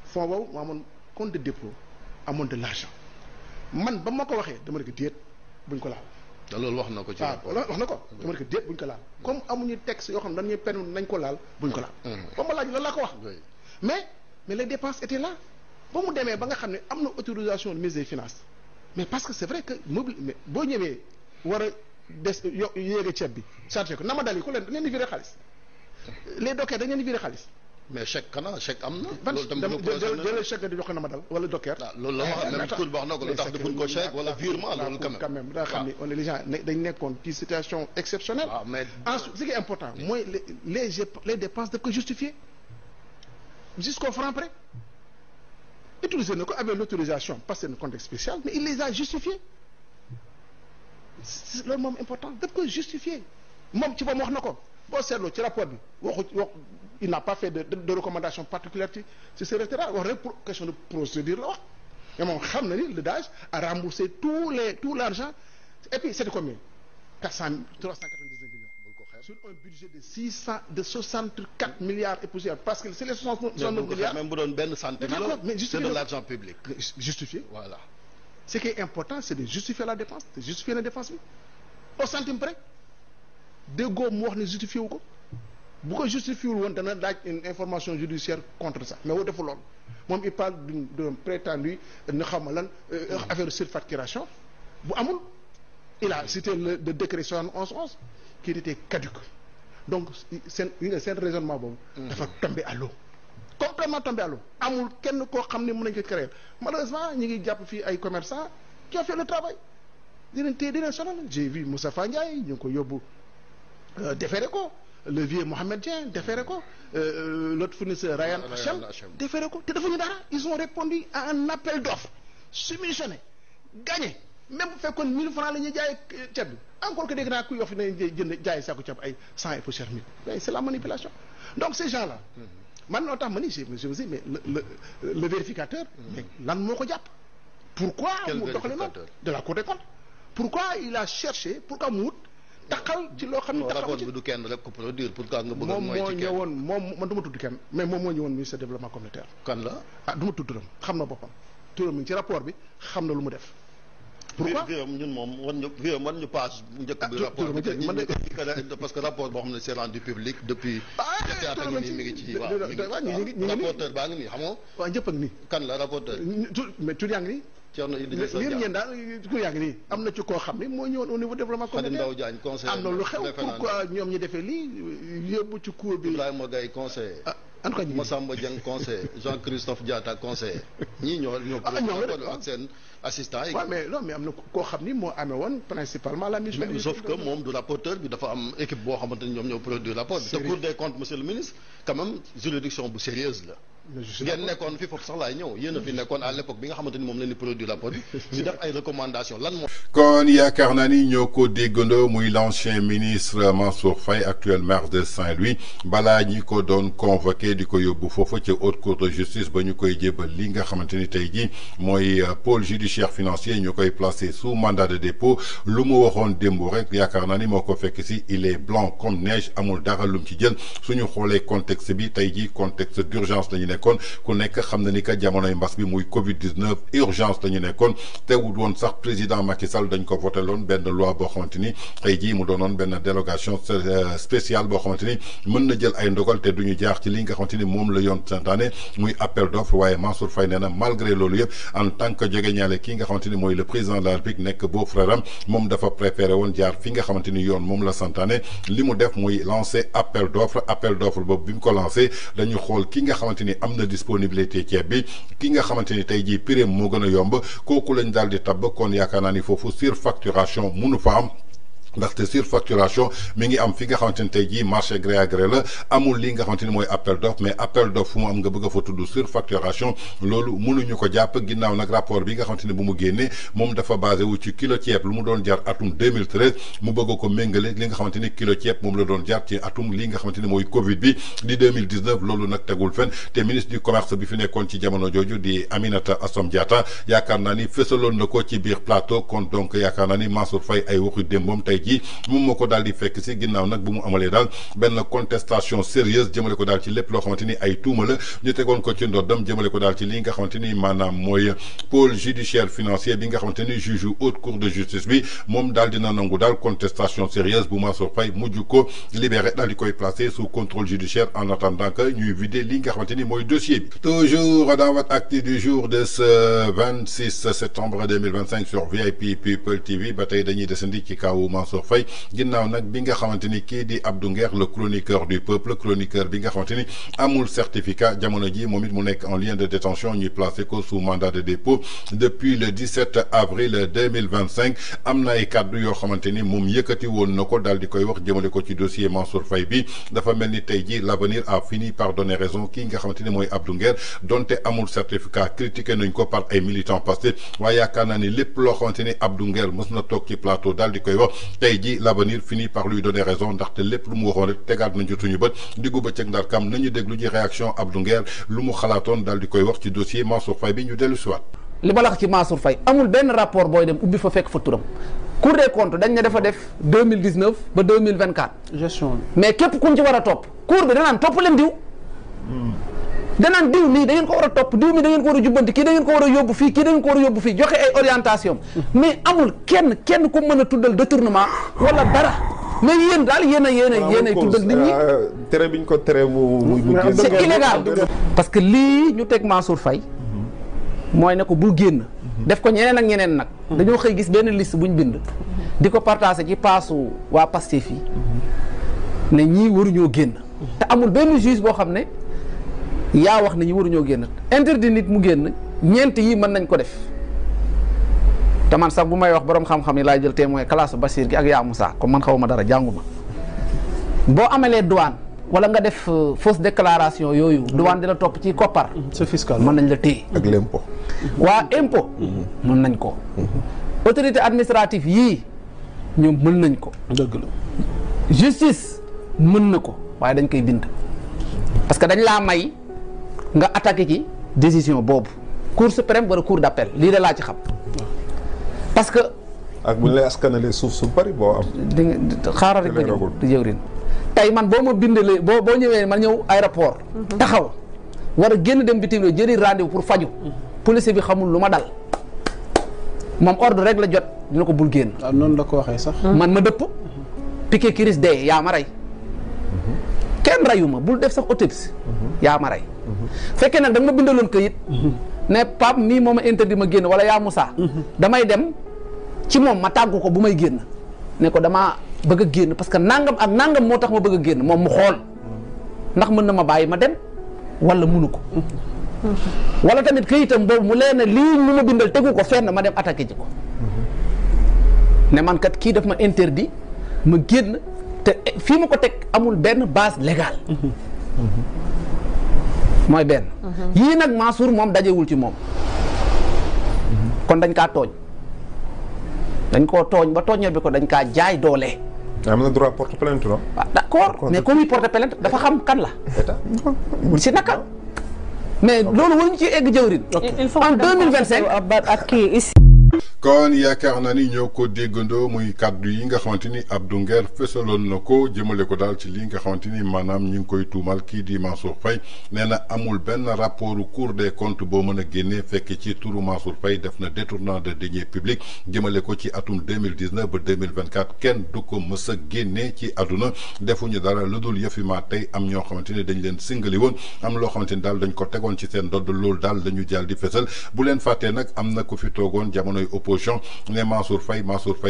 fonds boobu moo amoon compte de dépôt amoon de l'argent man ba ma ko waxee dama ne ko déet buñ ko laal. te loolu wax na ko ci wax na ko dama ne ko déet buñ ko laal comme amuñu texte yoo xam ne dañuy permettre nañ ko laal buñ ko laal. ba ma laaj loolu laa ko wax. mais les dépenses étaient là ba mu demee ba nga xam ne am na autorisation de ministre des finances mais parce que c'est vrai que mobile mais boo ñëwee war a des yéege ceeb bi chargé ko na ma dal yi ku leen di viré xaalis. les dockers dañ leen di viré xaalis. mais chèque kana chèque am na. loolu tamit jëlee chèque di jox ko na ma dal wala docker. loolu la wax même cour wax na ko lu tax defuñ ko chèque wala virement loolu quand même. da xam ni on est les gens dañ nekkoon ci situation exceptionnelle. waaw mais ensuite ce qui est important mooy les dépenses daf ko justifier jusqu'au franc près utiliser na ko avec l'autorisation parce que c'est un contexte spécial mais il les a justifiés loolu moom important daf ko justifier moom ci moom wax na ko. boo seetloo ci rapport bi wax il n'a pas fait de recommandation particulière ci secrétariat wax rek pour question de procédure la wax mais moom xam na ni le DAGE a remboursé tout l'argent et puis c'était combien 399 millions sur un budget de 64 milliards et poussière parce que c'est les 69 milliards même bu doon benn centime la c'est de l'argent public justifié voilà ce qui est important c'est de justifier la dépense de justifier la dépense bi au centime près déggoo mu wax ne justifié wu ko bu ko justifié wul woon dana laaj une information judiciaire contre ça mais woo defu loolu moom il parle d'un prétendu ne xam ma lan affaire de surfacturation bu amul il a cité le décret 71/11 qui était caduc donc seen raisonnement boobu dafa tombé à l'eau complètement tombé à l'eau amul kenn koo xam ne mën nañ ko créer malheureusement ñi ngi jàpp fii ay commerçants qui ont fait le travail dinañ téye dinañ sonal j'ai vu Moustapha Ndiaye ñu ngi ko yóbbu déféré ko le vieux Mohamed Dieng déféré ko l'autre fournisseur Ryan Hachem déféré ko te defuñu dara ils ont répondu à un appel d'offres submissionné gagné même bu fekkoon 1000 francs la ñuy jaay ceeb bi encore que dégg naa ku yof ne jënd jaay saako ceeb ay 100 et poussière mille mais c'est la manipulation donc ces gens là man noo tax ma ni je me dis mais le vérificateur mais lan moo ko jàpp pourquoi mu doxale noonu de la Cour des comptes pourquoi il a cherché pourquoi mu wut taxal ci loo xam ne rapport bi du kenn rek ko produire pourquoi nga bëgg moom moo ñëwoon moom man du ma tudd kenn mais moom moo ñëwoon ministère développement communautaire kan la du ma tudd turam xam na boppam turam mi ngi ci rapport bi xam na lu mu def pourquoi ñun moom wan ñu passe njëkk bi rapport bi parce que rapport boo xam ne c'est rendu public depuis ñetti mi ngi ci rapporteur baa ngi nii xam nga waaw ñëpp ak nii kan la rapporteur mais tur yaa ngi nii liir ngeen daal tur yaa ngi nii am na ci koo xam ne moo ñëwoon au niveau développement communautaire am na lu xew pourquoi ñoom ñi defee lii yóbbu ci cour bi Ibrahima Gaye conseiller en tout cas Massamba Dieng conseiller Jean-Christophe Diatta conseiller ñii ñoo ak seen assistant yi. waaw mais non mais am na koo xam ni moo amee woon principalement la mission. mais sauf que moom du rapporteur bi dafa am équipe boo xamante ni ñoom ñoo produire rapport bi. te Cour des comptes monsieur le ministre quand même juridiction bu sérieuse la. ngeen nekkoon fi foofu sax laay ñëw yéen a fi nekkoon à l'époque bi nga xamante ni moom la ñu produire rapport bi. ñu def ay recommandations lan moo. kon yaakaar naa ni ñoo ko déggandoo muy l'ancien ministre Mansour Faye actuel maire de Saint-Louis balaa ñi ko doon convoqué di ko yóbbu foofu ca haute cour de justice ba ñu koy jébal li nga xamante ni tey jii mooy pôle judiciaire financier ñu koy placé sous mandat de dépôt lu mu waxoon démb rek yaakaar naa ni moo ko fekk si il est blanc comme neige amul dara lum ci jël suñu xoolee contexte bi tey jii contexte d'urgence la ñu nekkoon ku nekk xam na ni que jamonoy mbas bi muy Covid 19 urgence la ñu nekkoon teewul woon sax président Macky Sall dañ ko voté loon benn loi boo xamante ni tey jii mu doonoon benn délégation spéciale boo xamante ni mën na jël ay ndogal te duñu jaar ci li nga xamante ni moom la yoon santaane muy appel d'offre waaye Mansour Faye nee na malgré loolu yëpp en tant que jegeñaale kii nga xamante ni mooy le président de la République nekk beau frère am moom dafa préféré woon jaar fi nga xamante ni yoon moom la santaane li mu def muy lancer appel d'offre boobu bi mu ko lancé dañu xool ki nga xamante ni am na disponibilité ceeb bi ki nga xamante ni tey jii prix moo gën a yomb kooku lañ daal di tabb kon yaakaar naa ni foofu surfacturation munu fa am. ndaxte surfacturation mi ngi am fi nga xamante ni tey jii marché gré à gré la amul li nga xamante ni mooy appel d'offre mais appel d'offre fu mu am nga bëgg a fa tudd surfacturation loolu mënuñu ko jàpp ginnaaw nag rapport bi nga xamante ni bu mu génnee moom dafa basé wu ci kilo ceeb lu mu doon jar atum 2013 mu bëgg ko méngale li nga xamante ni kilo ceeb moom la doon jar ci atum li nga xamante ni mooy Covid bi di 2019 loolu nag tegul fen te ministre du commerce bi fi nekkoon ci jamono jooju di Aminata Assome Diatta yaakaar naa ni fësaloon na ko ci biir plateau kon donc yaakaar naa ni Mansour Faye ay waxu démbam tey moom moo ko daal di fekk si ginnaaw nag bu mu amalee daal benn contestation sérieuse jëmale ko daal ci lépp loo xamante ni ay tuuma la ñu tegoon ko ci ndoddam jëmale ko daal ci li nga xamante ni maanaam mooy pôle judiciaire financier bi nga xamante ni juge haute cour de justice bi moom daal dina nangu daal contestation sérieuse bu Mansour Faye mujj ko libéré daal di koy placé sous contrôle judiciaire en attendant que ñuy vider li nga xamante ni mooy dossier bi. toujours dans votre acte du jour de ce 26 septembre 2025 sur VIP People TV ba tey dañuy desandi ci kawu Mansour Faye ginnaaw nag bi nga xamante ni kii di Abdou Nguer le chroniqueur du peuple chroniqueur bi nga xamante ni amul certificat jamono ji moom it mu nekk en lien de détention ñuy placé ko sous mandat de dépôt depuis le 17 avril 2025 am na ay kàddu yoo xamante ni moom yëkkati woon na ko daal di koy wax jëmale ko ci dossier Mansour Faye bi dafa mel ni tey ji l'avenir a fini par donner raison kii nga xamante ni mooy Abdou Nguer donte amul certificat critiqué nañ ko par ay militants Pastef waaye yaakaar naa ni lépp loo xamante ni Abdou Nguer mës na toog ci plateau daal di koy wax tey ji l'avenir finit par lui donner raison ndaxte lépp lu mu waxoon rek tegaat nañ ci suñu bët diggu bëccëg ndar kam nañu déglu ji réaction Abdou Nguer lu mu xalaatoon daal di koy wax ci dossier Mansour Faye bi ñu dellu si waat. li ma la wax ci Mansour Faye amul benn rapport booy dem ubbi fa fekk fa turam Cour des comptes dañ ne dafa def 2019 ba 2024 gestion mais képp ku mu ci war a topp cour bi danaan topp leen diw danaan diw nii da ngeen ko war a topp diw mi da ngeen ko war a jubbanti kii da ngeen ko war a yóbbu fii kii da ngeen ko war a yóbbu fii joxe ay orientation mais amul kenn ku mën a tuddal détournement wala dara mais yéen daal yéen a tuddal nit ñi tere biñ ko tere mu c'est illégal parce que lii ñu teg Mansour Faye mooy ne ko bul génn def ko ñeneen ak ñeneen nag dañoo xëy gis benn liste buñ bind di ko partagé ci paasu waa Pastef yi ne ñii waruñoo génn te amul benn juge boo xam ne yaa wax ne ñi waruñoo génn interdit nit mu génn ñeent yi mën nañ ko def te man sax bu may wax borom xam-xam yi laay jël témoin classe Bachir gi ak yaa Moussa comme man xaw ma dara jànguma boo amalee douane wala nga def fausse déclaration yooyu douane di la topp ci koppar c'est fiscal mën nañ la téye ak l'impôt waa impôt mën nañ ko autorité administrative yii ñoom mën nañ ko. dëgg la justice mën na ko waaye dañ koy bind parce que dañ laa may nga attaqué ci décision boobu cour suprême wala cour d'appel lii da laa ci xam parce que. ak bu ñu lay askanalee suuf su bari boo am. di nga xaaral rek ba ñëw di jëwrin tey man boo ma bindalee boo ñëwee man ñëw aéroport. taxaw war a génn dem bitim réew jëri rendez-vous pour faju police bi xamul lu ma dal moom ordre rek la jot dina ko bul génn. waaw noonu la ko waxee sax. man ma dëpp piqué kiris dee yaa ma rey kenn reyu ma bul def sax autopsie yaa ma rey fekkee nag da nga ma bindaloon këyit ne Pape mii moo ma interdit ma génn wala yaa Moussa damay dem ci moom ma tàggu ko bu may génn ne ko damaa bëgg a génn parce que nangam ak nangam moo tax ma bëgg a génn moom mu xool ndax mën na ma bàyyi ma dem wala munu ko wala tamit këyitam boobu mu leen lii mu ma bindal tegu ko fenn ma dem attaqué ji ko ne man kat kii daf ma interdit ma génn te fii ma ko teg amul benn base légale mooy benn yii nag Mansour moom dajewul ci moom kon dañ kaa tooñ dañ koo tooñ ba tooñal bi ko dañ kaa jaay doole. am na droit porte plainte non. ah d'accord mais comme muy porte plainte dafa xam kan la. si naka. mais loolu waruñu ci egg jëwrin. en 2025 ak kii ici. kon yaakaar naa ni ñoo ko déggandoo muy kàddu yi nga xamante ni Abdou Nguer fësaloon na ko jëmale ko daal ci li nga xamante ni maanaam ñu ngi koy tuumal kii di Mansour Faye nee na amul benn rapport Cour des comptes boo mën a génnee fekk ci turu Mansour Faye def na détournement de deniers publics jëmale ko ci atum 2019 ba 2024 kenn du ko mës a génnee ci àdduna defuñu dara lu dul yëfi maa tey am ñoo xamante ni dañ leen singali woon am loo xamante ni daal dañ ko tegoon ci seen ndodd loolu daal la ñu jàll di fësal bu leen fàttee nag am na ko fi toogoon jamonoy opposition ne Mansour Faye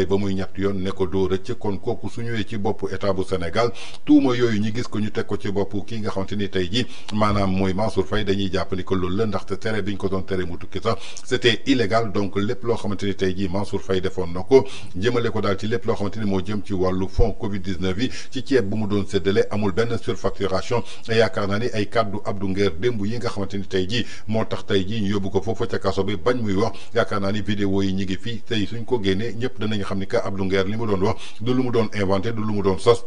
ba muy ñett yoon ne ko doo rëcc kon kooku su ñëwee ci boppu état bu Sénégal tuuma yooyu ñi gis ko ñu teg ko ci boppu kii nga xamante ni tey ji maanaam mooy Mansour Faye dañuy jàpp ni ko loolu la ndaxte tere biñ ko doon tere mu tukki sax c'était illégal donc lépp loo xamante ni tey ji Mansour Faye defoon na ko jëmale ko daal ci lépp loo xamante ni moo jëm ci wàllu fonds Covid 19 yi ci ceeb bu mu doon séddale amul benn surfacturation yaakaar naa ni ay kàddu Abdou Nguer démb yi nga xamante ni tey ji moo tax tey ji ñu yóbbu ko foofu ca kaso bi bañ muy wax yaakaar naa ni vidéo yi ñi ngi fii tey suñ ko génnee ñëpp danañ xam ni que Abdou Nguer li mu doon wax du lu mu doon inventé du lu mu doon sos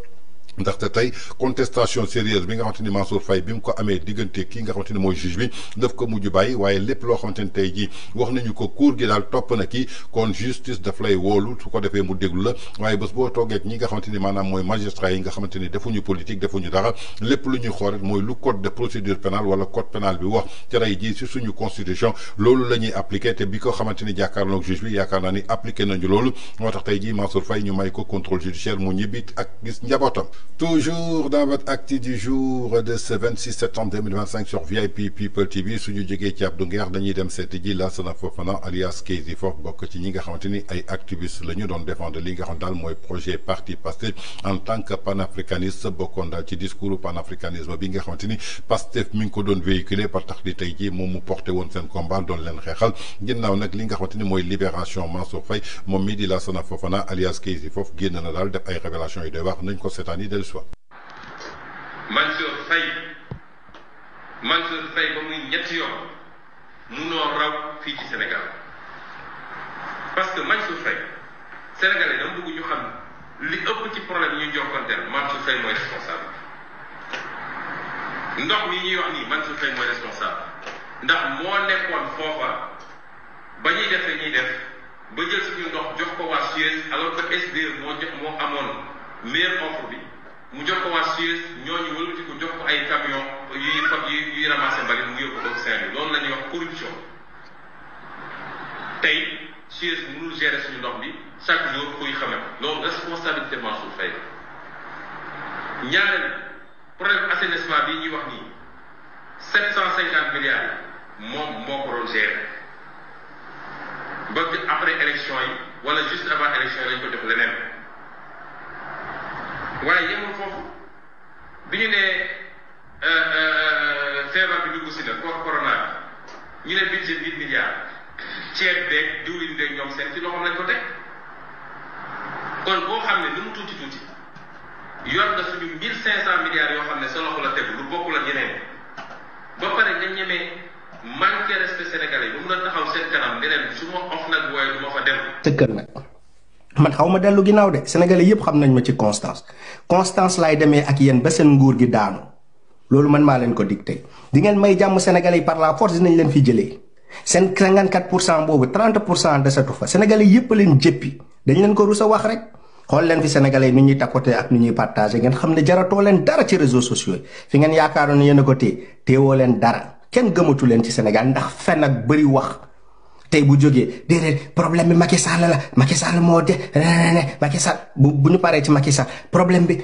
ndaxte tey contestation sérieuse bi nga xamante ni Mansour Faye bi mu ko amee diggante kii nga xamante ni mooy juge bi daf ko mujj bàyyi waaye lépp loo xamante ni tey jii wax nañu ko cour gi daal topp na kii kon justice daf lay woolu su ko defee mu déglu la waaye bés boo toogee ñi nga xamante ni maanaam mooy magistrat yi nga xamante ni defuñu politique defuñu dara lépp lu ñuy xool rek mooy lu code de procédure pénale wala code pénal bi wax ci tey jii si suñu constitution loolu la ñuy appliqué te bi ko xamante ni jàkkaarloog juge bi yaakaar naa ni appliqué nañu loolu moo tax tey jii Mansour Faye ñu may ko contrôle judiciaire mu ñibbi ak gis njabootam. Toujours dans votre acte du jour de ce 26 septembre 2025 sur VIP People TV suñu jógee ci Abdou Nguer dañuy dem seeti ji Lassana Fofana alias Keyzi Fof bokk ci ñi nga xamante ni ay activistes la ñu doon défendre li nga xam daal mooy projet parti Pastef en tant que panafricaniste bokkoon daal ci discours panafricanisme bi nga xamante ni Pastef mi ngi ko doon véhiculé par tax di tey jii moom mu porté woon seen combat doon leen xeexal ginnaaw nag li nga xamante ni mooy libération Mansour Faye moom mii di Lassana Fofana alias Keyzi Fof génn na daal def ay révélations yu doy wax nañ ko seetaan yi dellu si Mansour Faye ba muy ñetti yoon munoo raw fii ci Sénégal parce que Mansour Faye sénégalais dama bëgg ñu xam li ëpp ci problème ñu jokkanteel Mansour Faye mooy responsable ndox mi ñuy wax nii Mansour Faye mooy responsable ndax moo nekkoon foofa ba ñuy def ñuy def ba jël suñu ndox jox ko waa Suez alors que SDE moo amoon meilleure offre bi mu jox ko waa Suez ñooñu wëlbati ko jox ko ay camion yuy ramasser mbalit mu yóbbu ko Saint-Louis loolu la ñuy wax corruption tey Suez mënul gérer suñu ndox bi chaque jour kuy xame loolu responsabilité Mansour Faye la ñaareel problème assainissement bi ñuy wax nii 750 milliards yi moom moo ko doon gérer ba après élection yi wala juste avant élection yi lañ ko jox leneen waaye yemul foofu bi ñu nee feebar bi dugg si na corona bi ñu ne budget 1000 milliards ceeb beeg diwlin beeg ñoom seen ci loxoom lañ ko teg kon boo xam ne lu mu tuuti tuuti yor nga suñu 1500 milliards yoo xam ne sa loxo la tegu lu bokkul ak yeneen ba pare nga ñemee manqué respect sénégalais ba mun a taxaw seen kanam neneen su ma off nag wooye du ma fa dem. tëkkal nag man xaw ma dellu ginnaaw de sénégalais yépp xam nañ ma ci constance laay demee ak yéen ba seen nguur gi daanu loolu man maa leen ko dicté di ngeen may jàmm sénégalais yi par la force dinañ leen fi jëlee seen 54% boobu 30% desatu fa sénégalais yépp leen jëppi dañ leen ko rus a wax rek xool leen fi sénégalais yi nu ñuy tapoter ak nu ñuy partager ngeen xam ne jaratoo leen dara ci réseaux sociaux yi fi ngeen yaakaaroon ne yéen a ko téewoo leen dara kenn gëmatu leen ci Sénégal ndax fen ak bëri wax tey bu jógee déedéet problème bi Macky Sall la Macky Sall moo de Macky Sall bu ñu paree ci Macky Sall problème bi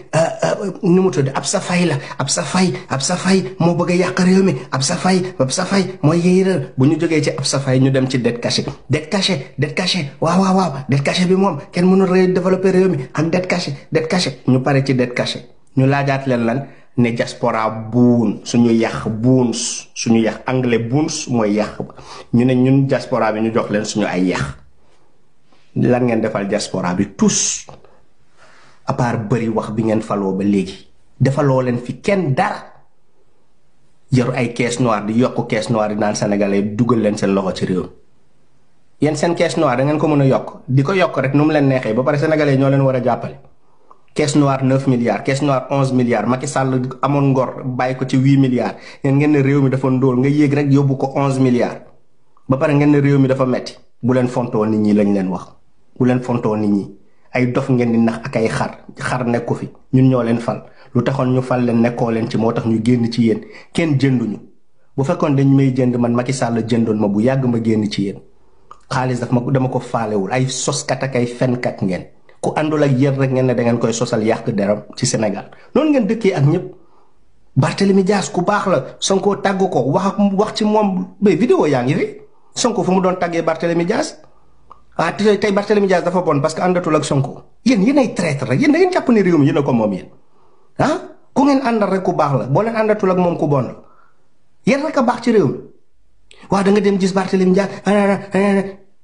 nu mu tudd Absa Faye la Absa Faye moo bëgg a yàq réew mi Absa Faye mooy yéeral bu ñu jógee ci Absa Faye ñu dem ci dette cachée waaw dette cachée bi moom kenn mënul développer réew mi ak dette cachée ñu pare ci dette cachée ñu laajaat leen lan ne diaspora buun suñu yàq buuns suñu yàq anglais buuns mooy yàq ba ñu ne ñun diaspora bi ñu jox leen suñu ay yàq lan ngeen defal diaspora bi tous à part bëri wax bi ngeen faloo ba léegi defaloo leen fi kenn dara yor ay caisse noire di yokk caisse noire di naan sénégalais dugal leen seen loxo ci réew yéen seen caisse noire da ngeen ko mën a yokk di ko yokk rek nu mu leen neexee ba pare sénégalais ñoo leen war a jàppale. caisse noire 9 milliards caisse noire 11 milliards Macky Sall amoon ngor bàyyi ko ci 8 milliards ngeen ne réew mi dafa ndóol nga yéeg rek yóbbu ko 11 milliards ba pare ngeen ne réew mi dafa metti bu leen fontoo nit ñi lañ leen wax bu leen fontoo nit ñi ay dof ngeen di nax ak ay xar nekku fi ñun ñoo leen fal lu taxoon ñu fal leen nekkoo leen ci moo tax ñu génn ci yéen kenn jënduñu bu fekkoon dañ may jënd man Macky Sall jëndoon ma bu yàgg ma génn ci yéen xaalis dama ko faalewul ay soskat ak ay fenkat ngeen ku àndul ak yéen rek ngeen ne da ngeen koy sosal yàq deram ci Sénégal noonu ngeen dëkkee ak ñëpp Barthélemy Dias ku baax la Sonko tàgg ko wax ci moom ba vidéo yaa ngi fi Sonko fu mu doon tàggee Barthélemy Dias tey Barthélemy Dias dafa bon parce que àndatul ak Sonko yéen ay traître rek yéen da ngeen jàpp ne réew mi yéen a ko moom yéen ku ngeen àndal rek ku baax la boo leen àndatul ak moom ku bon la yéen rek a baax ci réew mi waaw da nga dem gis Barthélemy Dias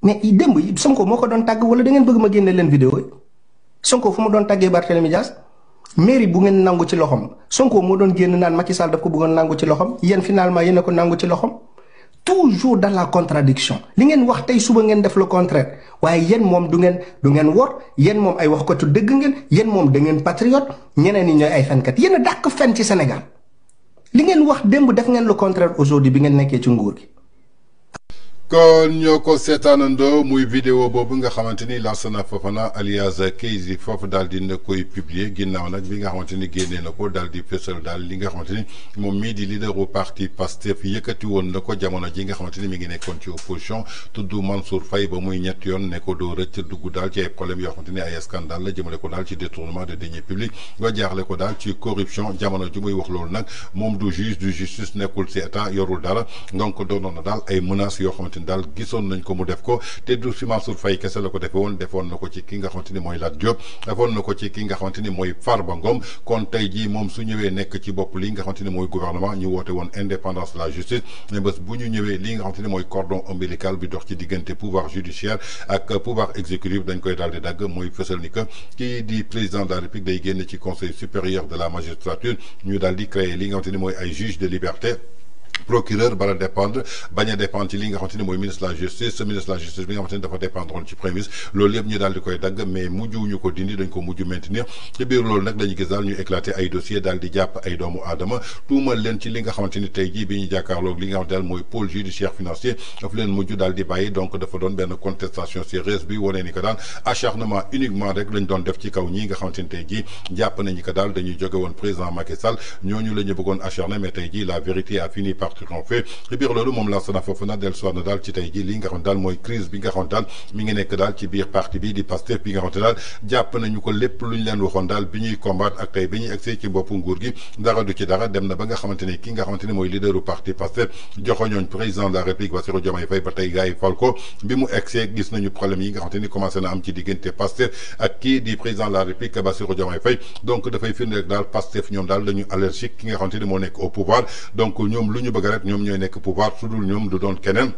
mais démb Sonko moo ko doon tàgg wala da ngeen bëgg ma génne leen vidéo yi Sonko fu mu doon tàggee Barthélemy Dias mairie bu ngeen nangu ci loxom Sonko moo doon génn naan Macky Sall daf ko bëggoon nangu ci loxom yéen finalement yéen a ko nangu ci loxom toujours dans la contradiction li ngeen wax tey suba ngeen def le contraire waaye yéen moom du ngeen wor yéen moom ay wax ko tu dëgg ngeen yéen moom da ngeen patriote ñeneen ñi ñooy ay fenkat yéen a dàq fen ci Sénégal li ngeen wax démb def ngeen le contraire aujourd'hui bi ngeen nekkee ci nguur gi. kon ñoo ko seetaanandoo muy vidéo boobu nga xamante ni Lansana Fofana alias Keyzi foofu daal di na koy publier ginnaaw nag bi nga xamante ni génnee na ko daal di fësal daal li nga xamante ni moom mii di leaderu parti Pastef yëkkati woon na ko jamono ji nga xamante ni mi ngi nekkoon ci opposition tudd Mansour Faye ba muy ñett yoon ne ko doo rëcc dugg daal ci ay problème yoo xamante ni ay scandale la jëmale ko daal ci détournement de deniers publics nga jaaxle ko daal ci corruption jamono ju muy wax loolu nag moom du juge du justice nekkul ci état yorul dara donc doonoon na daal ay menaces yoo xamante daal gisoon nañ ko mu def ko te du si Mansour Faye kese la ko defee woon defoon na ko ci ki nga xamante ni mooy Lat Diop defoon na ko ci ki nga xamante ni mooy Farba Ngom kon tey jii moom su ñëwee nekk ci bopp li nga xamante ni mooy gouvernement ñu woote woon indépendance de la justice mais bés bu ñu ñëwee li nga xamante ni mooy cordon ombilical bi dox ci diggante pouvoir judiciaire ak pouvoir exécutif dañ koy daal di dagg mooy fësal ni que kii di président de la République day génn ci conseil supérieur de la magistrature ñu daal di créer li nga xamante ni mooy ay juge de liberté procureur bala dépendre bañ a dépendre ci li nga xamante ni mooy ministre de la justice bi nga xamante ni dafa dépendre ci premier ministre loolu yëpp ñu daal di koy dagg mais mujjuwuñu ko dindi dañ ko mujj maintenir ci biir loolu nag dañu gis daal ñu éclater ay dossier daal di jàpp ay doomu aadama tuumal leen ci li nga xamante ni tey jii bi ñu jàkkaarloog li nga xamante daal mooy pôle judiciaire financier daf leen mujj daal di bàyyi donc dafa doon benn contestation sérieuse bi wane ni que daal acharnement uniquement rek lañ doon def ci kaw ñii nga xamante ni tey jii jàpp nañu que daal dañuy jóge woon président Macky Sall ñooñu la ñu bëggoon acharné mais tey jii la vérité a fini par triompher ci biir loolu moom Lansana Fofana dellusiwaat na daal ci tey jii li nga xamante daal mooy crise bi nga xamante daal mi ngi nekk daal ci biir parti bi di Pastef bi nga xamante daal jàpp nañu ko lépp lu ñu leen waxoon daal bi ñuy combattre ak tey bi ñuy egsi ci boppu nguur gi dara du ci dara dem na ba nga xamante ni ki nga xamante ni mooy leaderu parti Pastef joxoñooñ président de la République Bassirou Diomaye Faye ba tey gars yi fal ko bi mu egsee gis nañu problème yi nga xamante ni commencé na am ci diggante Pastef ak kii di président de la République Bassirou Diomaye Faye donc dafay firnde rek daal Pastef ñoom daal dañu allergique ki nga xamante ni moo nekk au pouvoir donc ñoom lu ñu bëgg rek ñoom ñooy nekk pouvoir su dul ñoom du doon keneen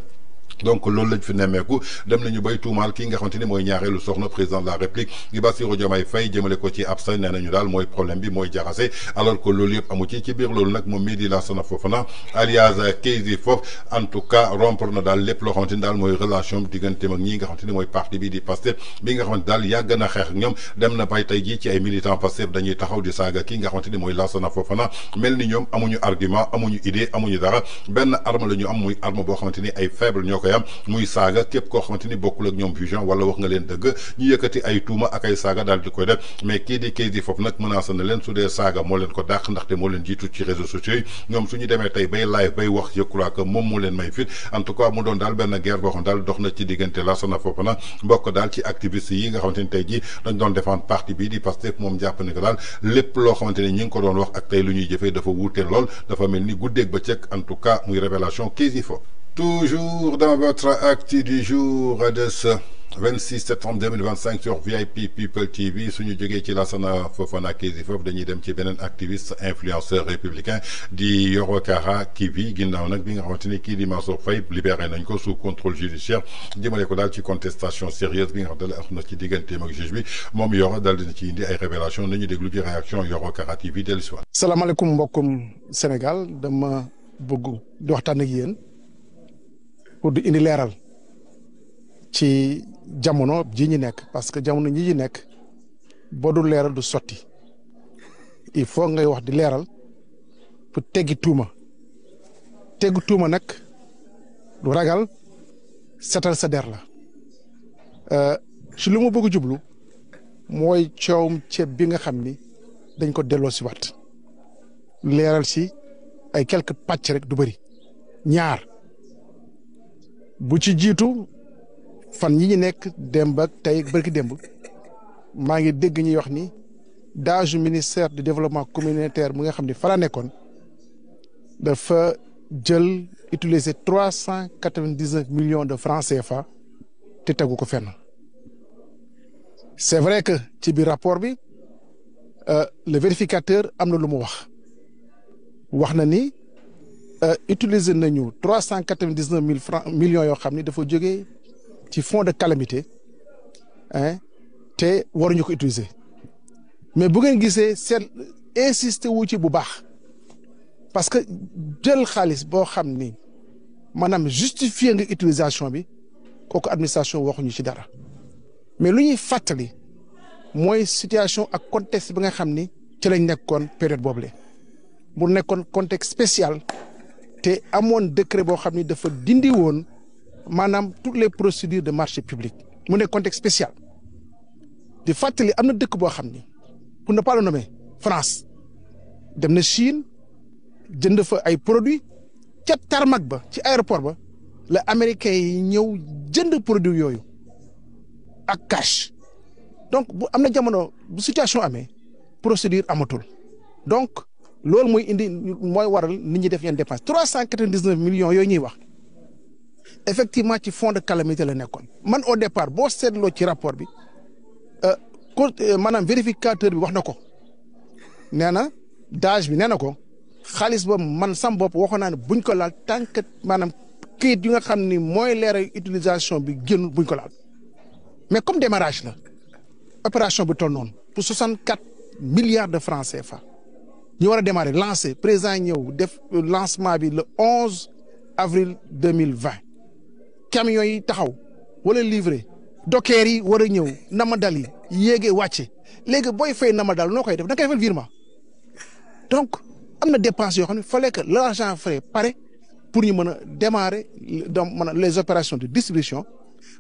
donc loolu lañ fi nemmeeku dem nañu bay tuumaal kii nga xamante ni mooy ñaareelu soxna président de la république di Bassirou Diomaye Faye jëmale ko ci absa nee nañu daal mooy problème bi mooy jaxase alors que loolu yëpp amu ci biir loolu nag moom mii di Lassana Fofana alias Keyzi Fof en tout cas rompre na daal lépp loo xamante ni daal mooy relation digganteem ak ñi nga xamante ni mooy parti bi di Pastef bi nga xamante daal yàgg na xeex ak ñoom dem na bay tey jii ci ay militants Pastef dañuy taxaw di saaga kii nga xamante ni mooy Lassana Fofana mel ni ñoom amuñu argument amuñu idée amuñu dara benn arme la ñu am muy arme boo xamante ni ay faible ñoo koy am muy saaga képp koo xamante ni bokkul ak ñoom vision wala wax nga leen dëgg ñu yëkkati ay tuuma ak ay saaga daal di koy def mais kii di Keyzi Fof nag menacé na leen su dee saaga moo leen ko dàq ndaxte moo leen jiitu ci réseaux sociaux yi ñoom suñu demee tey bay live bay wax je crois que moom moo leen may fit en tout cas mu doon daal benn guerre boo xam daal dox na ci diggante Lassana Fofana bokk daal ci activiste yi nga xamante ni tey jii dañ doon défendre parti bii di Pastef moom jàpp ne que daal lépp loo xamante ni ñi ngi ko doon wax ak tey lu ñuy jëfee dafa wuute lool dafa mel ni guddeeg bëccëg en tout cas muy révélation Keyzi Fof. Toujours dans votre actu du jour de ce 26 septembre 2025 sur VIP People TV suñu jógee ci Lassana Fofana Keyzi Fof dañuy dem ci beneen activiste influenceur républicain di Yoro Kara Kivi ginnaaw nag bi nga xamante ni kii di Mansour Faye libéré nañ ko sous contrôle judiciaire jëmale ko daal ci contestation sérieuse bi nga xam ne wax na ci digganteem ak juge bi moom Yoro daal dina ci indi ay révélation nañu déglu ci réaction Yoro Kara TV dellu si waat. salaamaaleykum mbokkum Sénégal dama bëgg di waxtaan ak yéen pour di indi leeral ci jamono ji ñu nekk parce que jamono ji ñu nekk boo du leeral du sotti il faut ngay wax di leeral pour teggi tuuma nag du ragal setal sa der la ci lu ma bëgg jublu mooy coowum ceeb bi nga xam ni dañ ko delloo si waat leeral si ay quelques pàcc rek du bëri ñaar bu ci jiitu fan yi ñu nekk démb ak tey bërki démb maa ngi dégg ñuy wax ni DAGE ministère du développement communautaire mu nga xam ne fa la nekkoon dafa jël utiliser 399 millions de francs CFA te tegu ko fenn c'est vrai que ci biir rapport bi le vérificateur am na lu mu wax na ni utiliser nañu 399 francs millions yoo xam ni dafa jógee ci fonds de calamité te waruñu ko utiliser mais bu ngeen gisee seet insister wu ci bu baax parce que jël xaalis boo xam ni maanaam justifier nga utilisation bi kooku administration waxuñu ci dara mais lu ñuy fàttali mooy situation ak contexte bi nga xam ni ci lañ nekkoon période boobule mu nekkoon contexte spécial te amoon décret boo xam ni dafa dindi woon maanaam toutes les procédures de marché public mu nekk contexte spécial di fàttali am na dëkk boo xam ni pour ne pas le nommer France dem na Chine jënd fa ay produits ca tarmac ba ci aéroport ba la américains yi ñëw jënd produit yooyu ak cash donc bu am na jamono bu situation amee procédure amatul donc loolu mooy indi mooy waral nit ñi def yenn dépense 399 millions yooyu ñuy wax effectivement ci fonds de calamité la nekkoon man au départ boo seetloo ci rapport bi maanaam vérificateur bi wax na ko nee na DAGE bi nee na ko xaalis boobu man sam bopp waxoon naa ne buñ ko laal tant que maanaam kayit yu nga xam ni mooy leeral utilisation bi génnul buñ ko laal mais comme démarrage la opération bi toll noonu pour 64 milliards de francs CFA ñu war a démarrer lancer président ñëw def lancement bi le 11 avril 2020 camions yi taxaw wala livré docker yi war a ñëw namadal yi yéegee wàcce léegi booy fay namadal noo koy def da nga koy defal virement donc am na dépenses yoo xam ne fallait que l'argent frais pare pour ñu mën a démarrer donc les opérations de distribution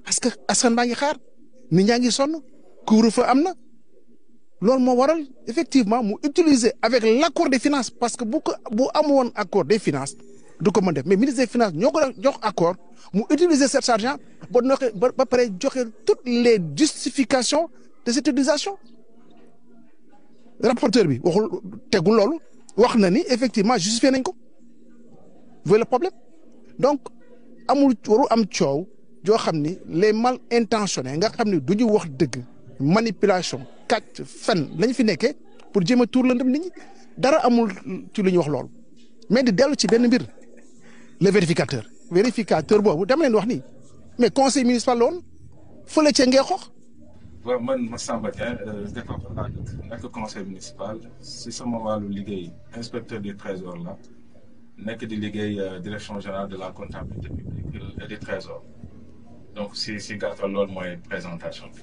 parce que askan baa ngi xaar nit ñaa ngi sonn couvre-feu am na loolu moo waral effectivement mu utiliser avec l'accord des finances parce que bu amoon accord des finances du ko mën def mais ministre des finances ñoo ko jox accord mu utiliser cet argent ba pare joxe toutes les justifications de cette utilisation rapporteur bi waxul tegul loolu wax na ni effectivement justifié nañ ko voyez le problème donc waru am coow joo xam ni les mal intentionnés nga xam ni du ñu wax dëgg manipulation kàcc fen lañ fi nekkee pour jéem a tuur la ndëm nit ñi dara amul ci lu ñuy wax loolu mais di dellu ci benn mbir le vérificateur vérificateur boobu dama leen wax nii mais conseil municipal la woon fële ca Ngexox. waaw man Massamba Dieng nekk conseil municipal si sama wàllu liggéey inspecteur du trésor la nekk di liggéey direction générale de la comptabilité publique et du trésor donc si gàttal loolu mooy présentation bi.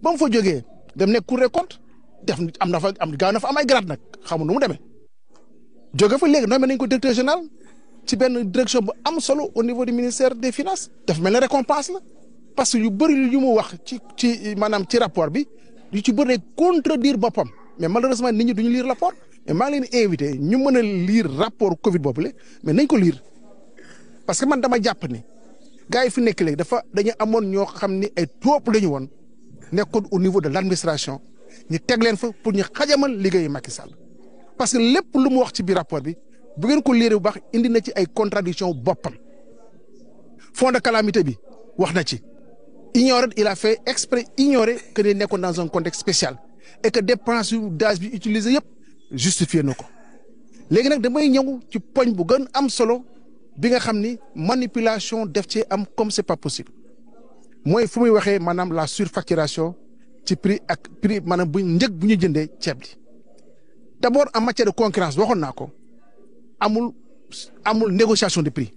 ba mu fa jógee dem nekk Cour des comptes def am na fa gaaw na fa am ay grade nag xamul nu mu demee jóge fa léegi nommé nañ ko directeur général ci benn direction bu am solo au niveau du ministère des finances dafa mel ne récompense la parce que yu bëri yu mu wax ci maanaam ci rapport bi yu ci bëri contredire boppam mais malheureusement nit ñi duñu lire rapport mais maa ngi leen invité ñu mën a lire rapport Covid boobu la mais nañ ko lire parce que man dama jàpp ni gars yi fi nekk léegi dañu amoon ñoo xam ni ay topp la ñu woon nekkoon au niveau de l' administration ñu teg leen fa pour ñu xajamal liggéeyu Macky Sall parce que lépp lu mu wax ci biir rapport bi bu ngeen ko lire bu baax indi na ci ay contradiction boppam fonds de calamité bi wax na ci il a fait exprès ignorer que ne nekkoon dans un contexte spécial et que dépense yu gaz bi utilisé yëpp justifié na ko léegi nag damay ñëw ci poñ bu gën am solo bi nga xam ni manipulation def ci am comme c'est pas possible mooy fu muy waxee maanaam la surfacturation ci prix ak prix maanaam bu njëg bu ñu jëndee ceeb li d'abord en matière de concurrence waxoon naa ko amul négociation de prix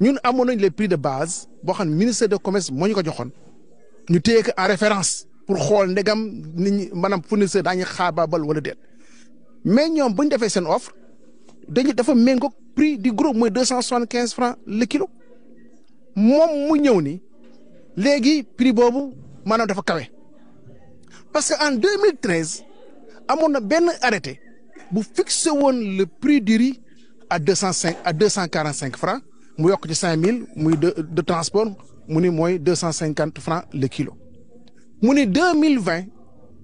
ñun amoon nañ les prix de base boo xam ne ministère de commerce moo ñu ko joxoon ñu téye ko en référence pour xool ndegam nit ñi maanaam fournisseur daañu xaabaabal wala déet mais ñoom bu ñu defee seen offre dafa méngóog prix du gros mooy 275 francs le kilo moom mu ñëw ni léegi prix boobu maanaam dafa kawe parce que en 2013 amoon na benn arrêté bu fixé woon le prix du riz à 245 francs mu yokk ci 5000 muy de transport mu ni mooy 250 francs le kilo mu ni 2020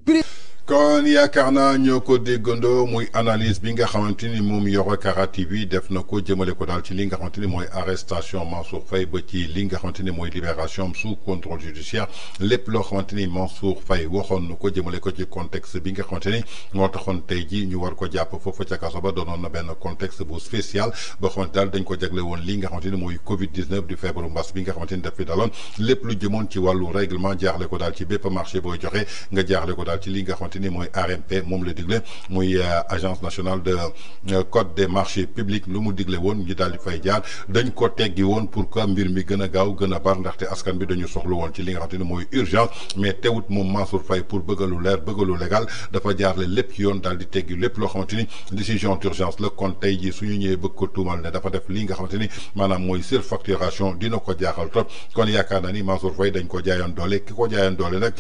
prix. kon yaakaar naa ñoo ko déggandoo muy analyse bi nga xamante ni moom Yoro Kara TV def na ko jëmale ko daal ci li nga xamante ni mooy arrestation Mansour Faye ba ci li nga xamante ni mooy libération sous contrôle judiciaire lépp loo xamante ni Mansour Faye waxoon na ko jëmale ko ci contexte bi nga xamante ni moo taxoon tey ji ñu war ko jàpp foofu ca kaso ba doonoon na benn contexte bu spécial boo xamante daal dañ ko jagle woon li nga xamante ni mooy Covid 19 di feebaru mbas bi nga xamante ni daf fi daloon lépp lu jëmoon ci wàllu règlement jaaxle ko daal ci bépp marché booy joxe nga jaaxle ko daal ci li nga xamante ni mooy ARMP moom la digle muy agence nationale de code des marchés publics lu mu digle woon ñu daal di fay jaar dañ ko teggi woon pour que mbir mi gën a gaaw gën a bar ndaxte askan bi dañu soxla woon ci li nga xamante ni mooy urgence mais teewut moom Mansour Faye pour bëgg lu leer bëgg lu légal dafa jaarle lépp ci yoon daal di teggi lépp loo xamante ni décision d'urgence la kon tey jii suñu ñëwee bëgg ko tuumal ne dafa def li nga xamante ni maanaam mooy surfacturation dina ko jaaxal trop kon yaakaar naa ni Mansour Faye dañ ko jaayoon doole ki ko jaayoon doole nag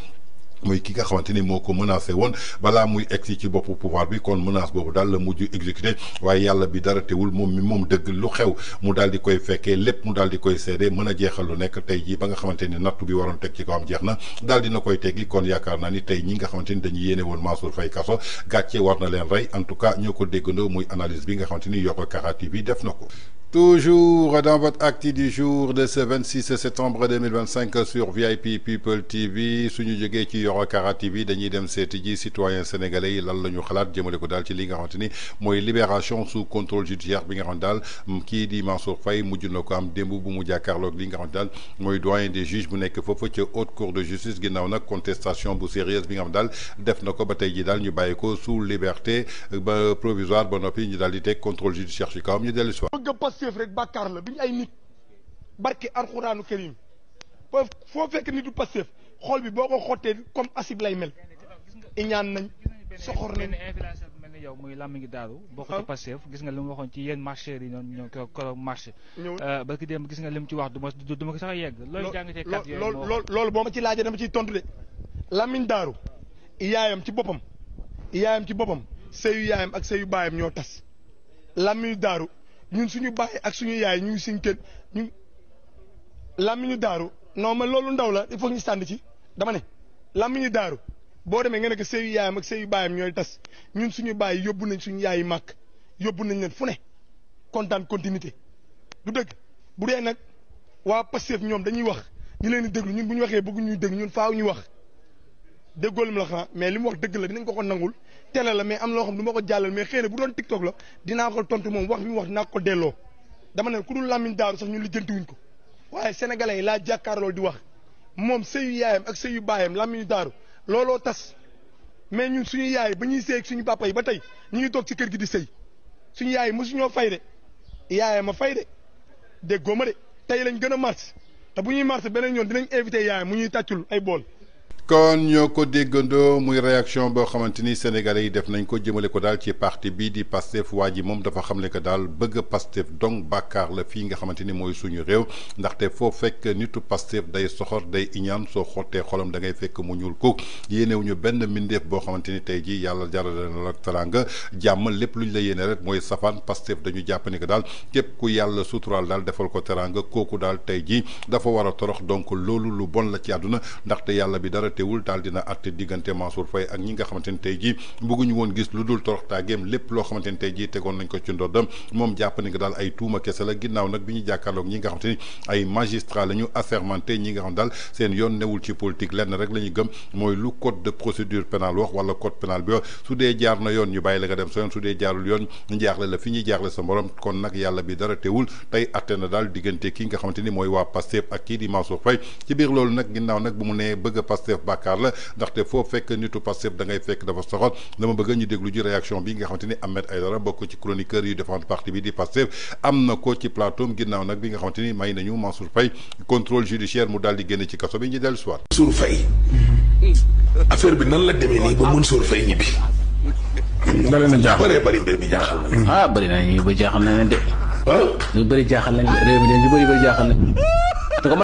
muy ki nga xamante ni moo ko menacé woon balaa muy egsi ci boppu pouvoir bi kon menace boobu daal la mujj exécuté waaye yàlla bi dara teewul moom mi moom dëgg lu xew mu daal di koy fekkee lépp mu daal di koy seede mën a jeexal lu nekk tey jii ba nga xamante ni nattu bi waroon teg ci kawam jeex na daal dina koy teggi kon yaakaar naa ni tey ñi nga xamante ni dañuy yéene woon Mansour Faye kaso gàcce war na leen rey en tout cas ñoo ko déggandoo muy analyse bi nga xamante ni Yoro Kara TV def na ko. Toujours dans votre acte du jour de ce 26 septembre 2025 sur VIP People TV suñu jógee ci Yoro Kara TV dañuy dem seeti ji citoyen sénégalais yi lan la ñu xalaat jëmale ko daal ci li nga xamante ni mooy libération sous contrôle judiciaire bi nga xam daal kii di Mansour Faye mujj na ko am démb bu mu jàkkaarloog li nga xam daal mooy doyen des juges bu nekk foofu ca haute cour de justice ginnaaw nag contestation bu sérieuse bi nga xam daal def na ko ba tey ji daal ñu bàyyi ko sous liberté ba provisoire ba noppi ñu daal di teg contrôle judiciaire ci kawam ñu dellu si Pastef rek bàkkaar la duñ ay nit barke alxuraanu karim foo fekk nit du Pastef xool bi boo ko xottee comme acide lay mel iñaan nañ soxor nañ mel ni yow muy làmmi ngi daaru boo ko ci Pastef gis nga li mu waxoon ci yéen marcheurs yi noonu ñoo ko marché ba ki dem gis nga li mu ci wax du ma ko sax yegg loolu jàngatee kat yooyu loolu boo ma ci laajee dama ciy tontu de làmmiñ daaru yaayam ci boppam sëyu yaayam ak sëyu baayam ñoo tas làmmiñ daaru ñun suñu baay ak suñu yaay ñu ngi suñ kër ñu làmmiñu daaru non man loolu ndaw la il faut ñu sànni ci dama ne làmmiñu daaru boo demee nga ne que sëyu yaayam ak sëyu baayam ñooy tas ñun suñu baay yóbbu nañ suñu yaay màkk yóbbu nañ leen fu ne kontaan continuité du dëgg bu dee nag waa Pastef ñoom dañuy wax ñu leen di déglu ñun bu ñu waxee bëgg ñuy dégg ñun faaw ñu wax déggoolum la xanaa mais li mu wax dëgg la dinañ ko nangul télé la mais am loo xam du ma ko jàllal mais xëy na bu doon TikTok la dinaa ko tontu moom wax bi mu wax dinaa ko delloo dama ne ku dul Lamine Daaru sax ñun lijjantiwuñ ko waaye sénégalais yi laa jàkkaarloo di wax moom sëyu yaayam ak sëyu baayam Lamine Daaru looloo tas mais ñun suñu yaay ba ñuy sëy ak suñu papa yi ba tey ñu ngi toog ci kër gi di sëy suñu yaay mosuñoo fay de yaayam a fay de déggoo ma de tey lañ gën a mars te bu ñuy mars beneen yoon dinañ invité yaayam mu ñuy tàccul ay bool. kon ñoo ko déggandoo muy réaction boo xamante ni sénégalais yi def nañ ko jëmale ko daal ci parti bii di Pastef waa ji moom dafa xam ne que daal bëgg Pastef donc bàkkaar la fii nga xamante ni mooy suñu réew ndaxte foo fekk nitu Pastef day soxor day iñaan soo xottee xolam da ngay fekk mu ñuul ko yéenewuñu benn mbindeef boo xamante ni tey jii yàlla jarale na la teranga jàmm lépp luñ la yéene rek mooy safaan Pastef dañu jàpp ni que daal képp ku yàlla suturaal daal defal ko teranga kooku daal tey jii dafa war a torox donc loolu lu bon la ci àdduna ndaxte yàlla bi dara teewul daal dina àtte diggante Mansour Faye ak ñi nga xamante ni tey jii bëgguñu woon gis lu dul torox tàggeem lépp loo xamante ni tey jii tegoon nañ ko ci ndoddam moom jàpp ni nga daal ay tuuma kese la ginnaaw nag bi ñu jàkkaarloog ñi nga xamante ni ay magistrat la ñu assermenté ñi nga xam daal seen yoon newul ci politique lenn rek la ñu gëm mooy lu code de procédure pénale wax wala code pénal bi wax su dee jaar na yoon ñu bàyyi la nga dem sa yoon su dee jaarul yoon ñu jaaxle la fi ñuy jaaxle sa morom kon nag yàlla bi dara teewul tey àtte na daal diggante ki nga xamante ni mooy waa Pastef ak kii di Mansour Faye ci biir loolu nag ginnaaw nag bu mu nee bëgg a Pastef bàkkaar la ndaxte foo fekk nitu Pastef da ngay fekk dafa soxal dama bëgg ñu déglu ji réaction bi nga xamante ni Ahmed Aïdara bokk ci chroniqueur yu défendre parti bi di Pastef am na ko ci plateau ginnaaw nag bi nga xamante ni may nañu Mansour Faye contrôle judiciaire mu daal di génn ci kaso bi ñu dellu soir Mansour Faye affaire bi nan la demee nii ba Mansour Faye ñibbi da leen a jaaxal bëri mbir mi jaaxal na bëri na ñu ba jaaxal na leen de ñu bëri jaaxal nañ réew mi de ñu bëri jaaxal nañ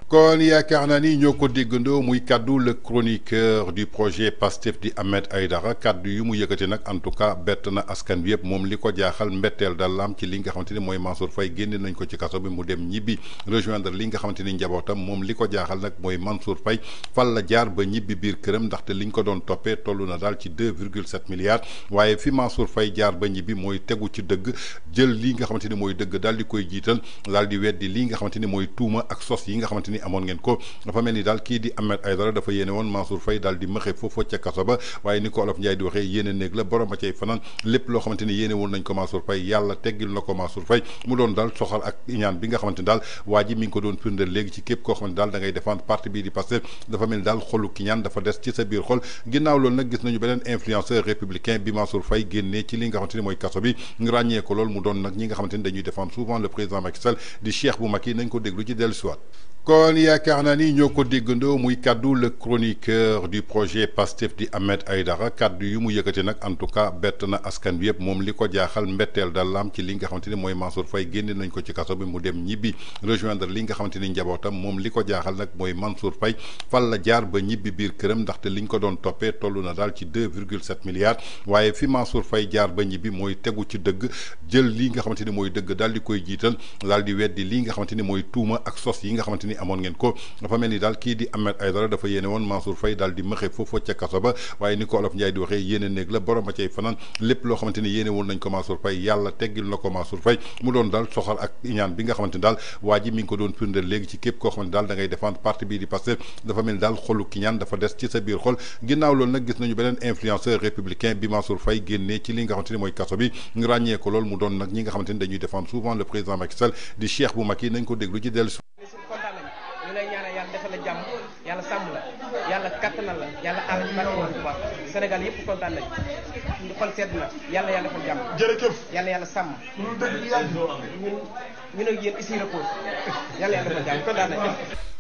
kon yaakaar naa ni ñoo ko déggandoo muy kaddu le chroniqueur du projet Pastef di Ahmed Aïdara kaddu yu mu yëkkati nag en tout cas bett na askan bi yëpp moom li ko jaaxal mbetteel dal am ci li nga xamante ni mooy Mansour Faye génne nañ ko ci kaso bi mu dem ñibbi rejoindre li nga xamante ni njabootam moom li ko jaaxal nag mooy Mansour Faye fan la jaar ba ñibbi biir këram ndaxte liñ ko doon toppee toll na daal ci 2,7 milliards waaye fi Mansour Faye jaar ba ñibbi mooy tegu ci dëgg jël li nga xamante ni mooy dëgg daal di koy jiital daal di weddi li nga xamante ni mooy tuuma ak sos yi nga xamante ni amoon ngeen ko dafa mel ni daal kii di Ahmed Aïdara dafa yéene woon Mansour Faye daal di mëxe foofu ca kaso ba waaye ni ko Olof Njaay di waxee yéene néeg la borom a cay fanaan lépp loo xamante ni yéene woon nañ ko Mansour Faye yàlla teggil na ko Mansour Faye mu doon daal soxal ak iñaan bi nga xamante ni daal waa ji mi ngi ko doon firndeel léegi ci képp koo xamante ni daal da ngay défendre parti bii di Pastef dafa mel ni daal xolu kiñaan dafa des ci sa biir xol ginnaaw loolu nag gis nañu beneen influenceur républicain bi Mansour Faye génnee ci li nga xamante ni mooy kaso bi ñu ràññee ko lool mu doon nag ñi nga xamante ni dañuy défendre souvent le président Macky Sall di Cheikh bu Macky nañ ko déglu ci dellu siwaat kon yaakaar naa ni ñoo ko déggandoo muy kaddu le chroniqueur du projet Pastef di Ahmed Aïdara kaddu yu mu yëkkati nag en tout cas bett na askan bi yëpp moom li ko jaaxal mbetteel dal am ci li nga xamante ni mooy Mansour Faye génne nañ ko ci kaso bi mu dem ñibbi rejoindre li nga xamante ni njabootam moom li ko jaaxal nag mooy Mansour Faye fan la jaar ba ñibbi biir këram ndaxte liñ ko doon toppee toll na daal ci 2,7 milliards waaye fi Mansour Faye jaar ba ñibbi mooy tegu ci dëgg jël li nga xamante ni mooy dëgg daal di koy jiital daal di weddi li nga xamante ni mooy tuuma ak sos yi nga xamante ni amoon ngeen ko dafa mel ni daal kii di Ahmed Aïdara dafa yéene woon Mansour Faye daal di mëxe foofu ca kaso ba waaye ni ko Olof Njaay di waxee yéene néeg la borom a cay fanaan lépp loo xamante ni yéene woon nañ ko Mansour Faye yàlla teggil na ko Mansour Faye mu doon daal soxal ak iñaan bi nga xamante ni daal waa ji mi ngi ko doon firndeel léegi ci képp koo xamante ni daal da ngay défendre parti bii di Pastef dafa mel ni daal xolu kiñaan dafa des ci sa biir xol ginnaaw loolu nag gis nañu beneen influenceur républicain bi Mansour Faye génnee ci li nga xamante ni mooy kaso bi ñu ràññee ko lool mu doon nag ñi nga xamante ni dañuy défendre souvent le président Macky Sall di Cheikh bu Macky nañ ko déglu ci dellu yàlla sàmm la yàlla kattanal la yàlla aar ci barke woon bu Sénégal yëpp kontaan nañ ñu xol sedd na yàlla defal jàmm jërëjëf yàlla sàmm ñun ak yéen ici repose yàlla defal jàmm kontaan nañ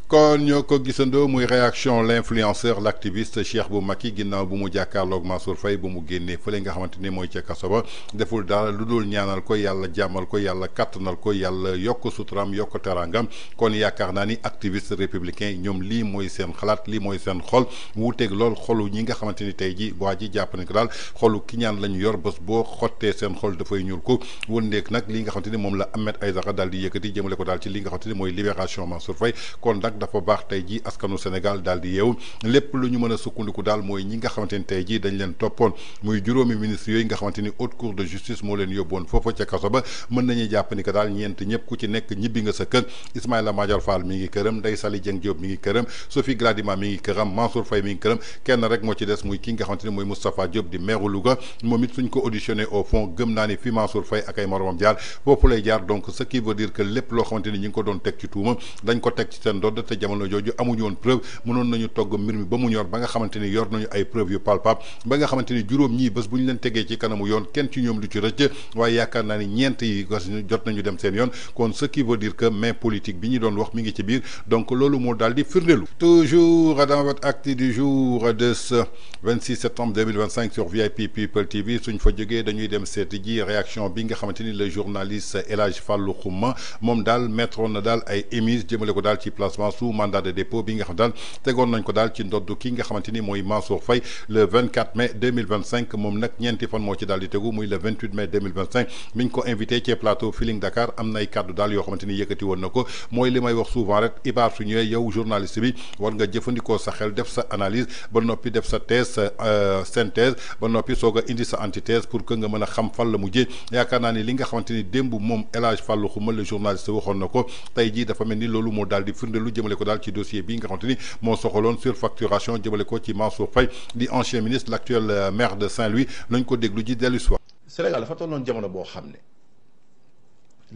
kon ñoo ko gisandoo muy réaction l'influenceur l'activiste Cheikh bu Macky ginnaaw bu mu jàkkaarloog Mansour Faye bu mu génnee fële nga xamante ni mooy ca kaso ba deful dara lu dul ñaanal ko yàlla jàmmal ko yàlla kattanal ko yàlla yokk suturaam yokk terangam kon yaakaar naa ni activiste républicain ñoom lii mooy seen xalaat lii mooy seen xol wuuteeg lool xolu ñi nga xamante ni tey ji waa ji jàpp nañ ko daal xolu ki ñaan lañu yor bés boo xottee seen xol dafay ñuul ko wëndeeg nag li nga xamante ni moom la Ahmed Aïdara daal di yëkkati jëmale ko daal ci li nga xamante ni mooy libération Mansour Faye kon nag nag dafa baax tey jii askanu Sénégal daal di yeewu lépp lu ñu mën a sukkandiku daal mooy ñi nga xamante ni tey jii dañ leen toppoon muy juróomi ministre yooyu nga xamante ni haute cour de justice moo leen yóbboon foofa ca kaso ba mën nañuy jàpp ni que daal ñeent ñëpp ku ci nekk ñibbi nga sa kër Ismaïla Madior Fall mi ngi këram Ndeye Saly Dieng Diop mi ngi këram Sophie Gladima mi ngi këram Mansour Faye mi ngi këram kenn rek moo ci des muy ki nga xamante ni mooy Moustapha Diop di maire Louga moom it suñ ko auditionné au fond gëm naa ni fi Mansour Faye ak ay moromam jaar foofu lay jaar donc ce qui veut dire que lépp loo xamante ni ñi ngi ko doon teg ci tuuma dañ ko teg ci seen ndodd te jamono jooju amuñu woon preuve mënoon nañu togg mbir mi ba mu ñor ba nga xamante ni yor nañu ay preuve yu palpable ba nga xamante ni juróom ñii bés bu ñu leen tegee ci kanamu yoon kenn ci ñoom du ci rëcc waaye yaakaar naa ni ñeent yi jot nañu dem seen yoon kon ce qui veut dire que main politique bi ñu doon wax mi ngi ci biir donc loolu moo daal di firndelu toujours dans votre acte du jour de ce 26 septembre 2025 sur VIP People TV suñ fa jógee dañuy dem seeti ji réaction bi nga xamante ni le journaliste El Hadj Fallou Khouma moom daal mettroon na daal ay émises jëmale ko daal ci placement sous mandat de dépôt bi nga xam daal tegoon nañ ko daal ci ndodd ki nga xamante ni mooy Mansour Faye le 24 mai 2025 moom nag ñeenti fan moo ci daal di tegu muy le 28 mai 2025 mi ngi ko invité ci plateau Feeling Dakar am nay kàddu daal yoo xamante ni yëkkati woon na ko mooy li may wax souvent rek ibaar su ñëwee yow journaliste bi war nga jëfandikoo sa xel def sa analyse ba noppi def sa thèse sa synthèse ba noppi soog a indi sa antithèse pour que nga mën a xam fan la mujjee yaakaar naa ni li nga xamante ni démb moom El Hadj Fallou Khouma le journaliste waxoon na ko tey jii dafa mel ni loolu moo daal di firndelu jëmale ko daal ci dossier bi nga xamante ni moo soxaloon surfacturation jëmale ko ci Mansour Faye di ancien ministre l'actuel maire de Saint-Louis nañ ko déglu ji dellu si waat. Sénégal dafa tolloon jamono boo xam ne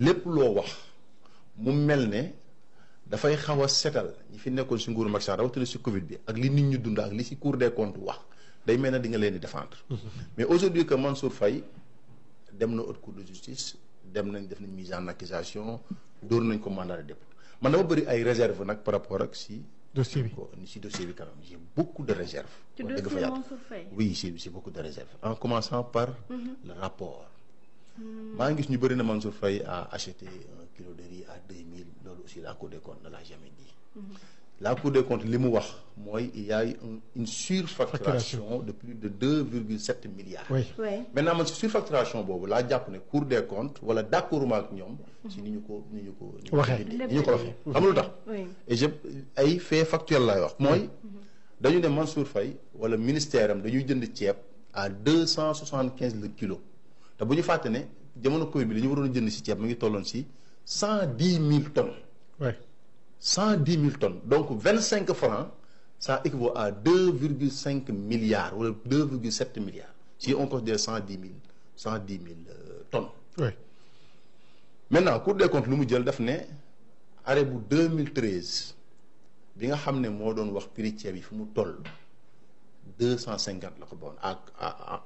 lépp loo wax mu mel ne dafay xaw a setal ñi fi nekkoon si nguuru Macky Sall rawatina si Covid bi ak li nit ñi dund ak li si Cour des comptes wax day mel ne di nga leen di défendre. mais aujourd'hui que Mansour Faye dem na haute cour de justice dem nañ def nañ mise en accusation dóor nañ ko mandat de dépôt man dama bëri ay réserve nag par rapport ak si dossier bi si dossier bi quand même j'ai beaucoup de réserves. ci dossier Mansour Faye oui c'est beaucoup de réserves en commençant par le rapport. maa ngi gis ñu bëri na Mansour Faye a acheté un kilo de riz à 2000 loolu aussi la Cour des comptes ne l'a jamais dit. La Cour des comptes li mu wax mooy il y a eu une surfacturation de plus de 2,7 milliards. Oui. Maintenant man si surfacturation boobu laa jàpp ne Cour des comptes wala d'accord ma ak ñoom. si ni ñu ko waxee. xam nga lu tax. et je ay fait factuel laay wax mooy. dañu ne Mansour Faye wala ministère am dañuy jënd ceeb à 275 le kilo te bu ñu fàtte ne jamono Covid bi li ñu waroon jënd si ceeb mi ngi tolloon si 110 000 tonnes. 110 000 tonnes donc 25 francs ça équivaut à 2,5 milliards ou 2,7 milliards si on considère 110 000 tonnes. Oui. Maintenant Cour des comptes lu mu jël daf ne arrêt bu 2013 bi nga xam ne moo doon wax prix ceeb yi fu mu toll 250 la ko bon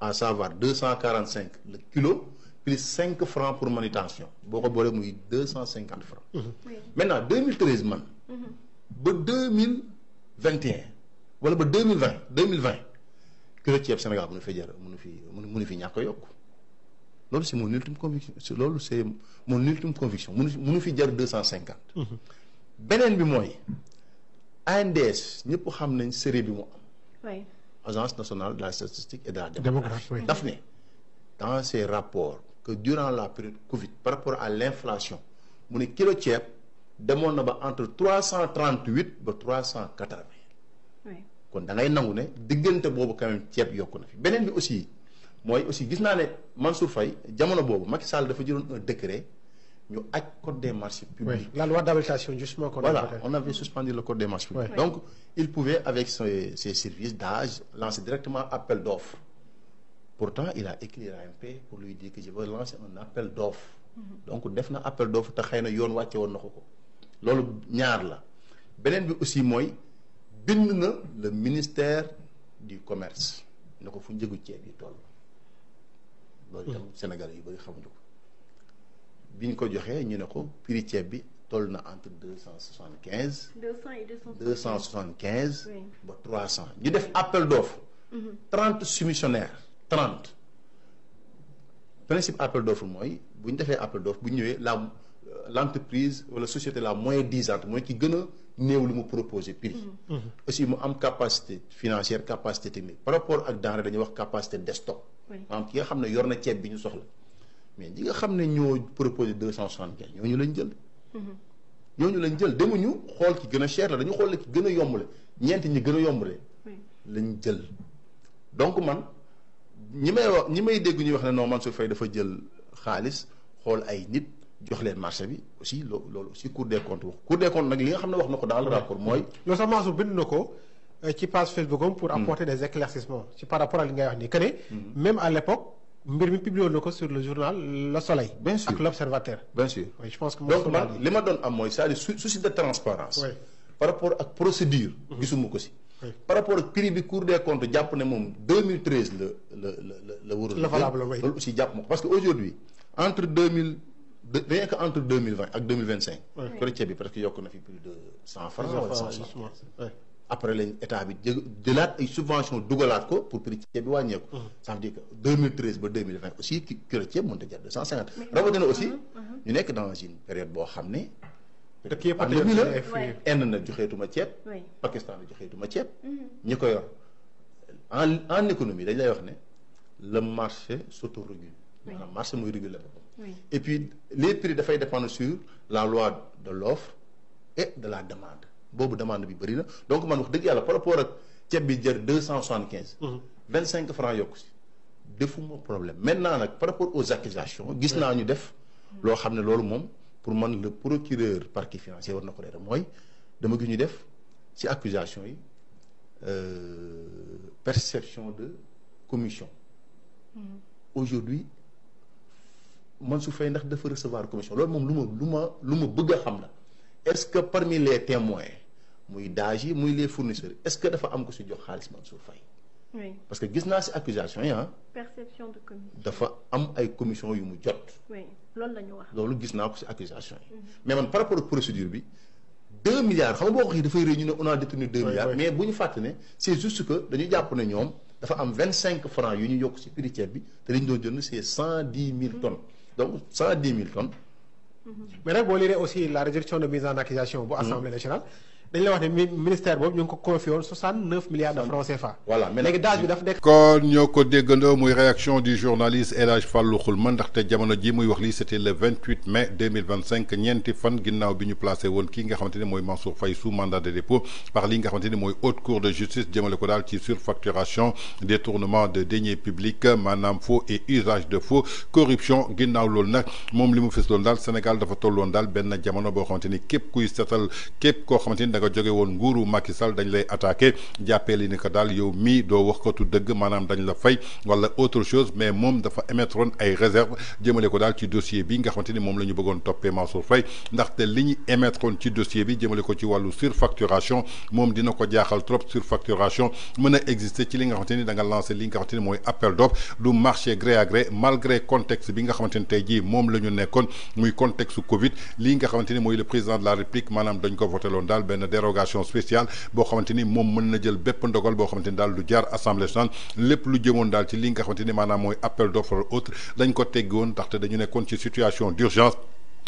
à savoir 245 le kilo plus 5 francs pour manutention boo ko boolee muy 250 francs. Maintenant 2013 man. ba 2021 wala ba 2020 kilo ceeb Sénégal mënu fi ñàkk a yokk loolu c'est mon ultime conviction loolu c'est mon ultime conviction mënu fi jar 250. beneen bi mooy ANDS ñëpp xam nañ série bi mu am. Agence nationale de la statistique et de la démographie. daf ne dans ses rapports que durant la période Covid par rapport à l'inflation mu ne kilo ceeb demoon na ba entre 338 ba 380. kon da ngay nangu ne diggante boobu quand même ceeb yokku na fi beneen bi aussi mooy aussi gis naa ne Mansour Faye jamono boobu Macky Sall dafa jëloon un décret ñu aj code des marchés publics. La loi d'habilitation justement. Voilà, on avait suspendu le code des marchés publics. Donc il pouvait avec ses services d'âge lancer directement appel d'offres. Pourtant il a écrit à l'AMP pour lui dire que je veux lancer un appel d'offres. Donc def na appel d'offres te xëy na yoon wàcce woon na ko loolu ñaar la beneen bi aussi mooy bind na le ministère du commerce ne ko fu njëgu ceeb yi toll loolu itam Sénégalais yu bëri xamuñu ko biñ ko joxee ñu ne ko prix ceeb bi toll na entre 275 ba 300 ñu def appel d'offres 30 soumissionnaires 30 principe appel d'offre mooy bu ñu defee appel d'offre bu ñu ñëwee l'entreprise wala société la moins disante mooy ki gën a néew lu mu proposer prix. aussi mu am capacité financière capacité technique par rapport ak denrée dañuy wax capacité de stock. maanaam ki nga xam ne yor na ceeb bi ñu soxla mais ñi nga xam ne ñoo proposer 275 ñooñu lañ jël. ñooñu lañ jël demuñu xool ki gën a cher la dañu xool ki gën a yombale ñeenti ñi gën a yombale lañ jël donc man ñi may dégg ñuy wax ne non Mansour Faye dafa jël xaalis xool ay nit jox leen marché bi aussi loolu aussi Cour des comptes wax Cour des comptes nag li nga xam ne wax na ko dans le rapport mooy loolu sax Mansour bind na ko ci page Facebook am pour apporter des éclaircissements ci par rapport à li ngay wax nii que ne même à l'époque mbir mi publié na ko sur le journal Le Soleil. bien sûr ak l'Observateur. bien sûr oui je pense que donc man li ma doon am mooy c'est-à-dire souci de transparence oui. par rapport ak procédure gisuma ko si par rapport ak prix bi Cour des comptes jàpp ne moom 2013 la warul la valable oui. loolu aussi jàpp ma ko parce que aujourd'hui entre 2000 rien que entre 2020 ak 2025 kilo ceeb bi presque yokk na fi plus de 100 francs wala 100 après lañ état bi jëlaat ay subvention dugalaat ko pour prix ceeb bi wàññeeku ça veut dire que 2013 ba 2020 aussi kilo ceeb mënut a jar 250 rawatina aussi ñu nekk dans une période boo xam ne pandémie la Inde na joxeetuma ceeb Pakistan na joxeetuma ceeb ñi ko yor en économie dañ lay wax ne le marché s'autorégule maanaam marché mooy réguler boppam et puis les prix dafay dépendre sur la loi de l'offre et de la demande boobu demande bi bëri na donc man wax dëgg yàlla par rapport ak ceeb bi jar 275 25 francs yokku si defuma problème maintenant nag par rapport aux accusations gis naa ñu def loo xam ne loolu moom pour man le procureur parquet financier war na ko leeral mooy dama gis ñu def ci accusation yi perception de commission aujourd'hui Mansour Faye ndax dafa recevoir commission loolu moom lu ma bëgg a xam la est-ce que parmi les témoins muy daaj yi muy les fournisseurs est-ce que dafa am ko si jox xaalis Mansour Faye oui. parce que gis naa si accusation yi perception de commission dafa am ay commission yu mu jot oui loolu la ñu wax loolu gis naa ko si accusation yi mais man par rapport ak procédure bi 2 milliards xam nga boo ko waxee dafay réy ñu ne on a détenu 2 milliards mais bu ñu fàtte ne c'est juste que dañu jàpp ne ñoom dafa am 25 francs yu ñu yokk si prix ceeb bi te dañu doon jënd c'est 110 000 tonnes donc 110 000 tonnes mais nag boo liree aussi la résolution de mise en accusation bu assemblée nationale dañ la wax ne ministère boobu ñu ngi ko confié woon 69 milliards de francs CFA. voilà mais léegi daaj bi dafa nekk. kon ñoo ko déggandoo muy réaction du journaliste El Hadj Fallou Khoulma ndaxte jamono ji muy wax lii c'était le 28 mai 2025 ñeenti fan ginnaaw bi ñu placé woon kii nga xamante ne mooy Mansour Faye sous mandat de dépôt par li nga xamante ne mooy haute cour de justice jëmale ko daal ci surfacturation détournement de deniers publics maanaam faux et usage de faux corruption ginnaaw loolu nag moom li mu fës loon daal Sénégal dafa tolloon daal benn jamono boo xamante ni képp kuy setal képp koo xamante ni nga jóge woon nguuru Macky Sall dañ lay attaqué jàppee li ni ko daal yow mii doo wax ko tu dëgg maanaam dañ la fay wala autre chose mais moom dafa émettroon ay réserve jëmale ko daal ci dossier bi nga xamante ni moom la ñu bëggoon toppee Mansour Faye ndaxte li ñu émettroon ci dossier bi jëmale ko ci wàllu surfacturation moom dina ko jaaxal trop surfacturation mën a exister ci li nga xamante ni da nga lancé li nga xamante ni mooy appel d'offre du marché gré à gré malgré contexte bi nga xamante ni tey jii moom la ñu nekkoon muy contexte Covid lii nga xamante ni mooy le président de la République maanaam dañ ko voté loon daal benn dérogation spéciale boo xamante ni moom mën na jël bépp ndogal boo xamante ni daal lu jaar assemblée nationale lépp lu jëmoon daal ci li nga xamante ni maanaam mooy appel d'offre autre dañ ko teggi woon ndaxte dañu nekkoon ci situation d'urgence.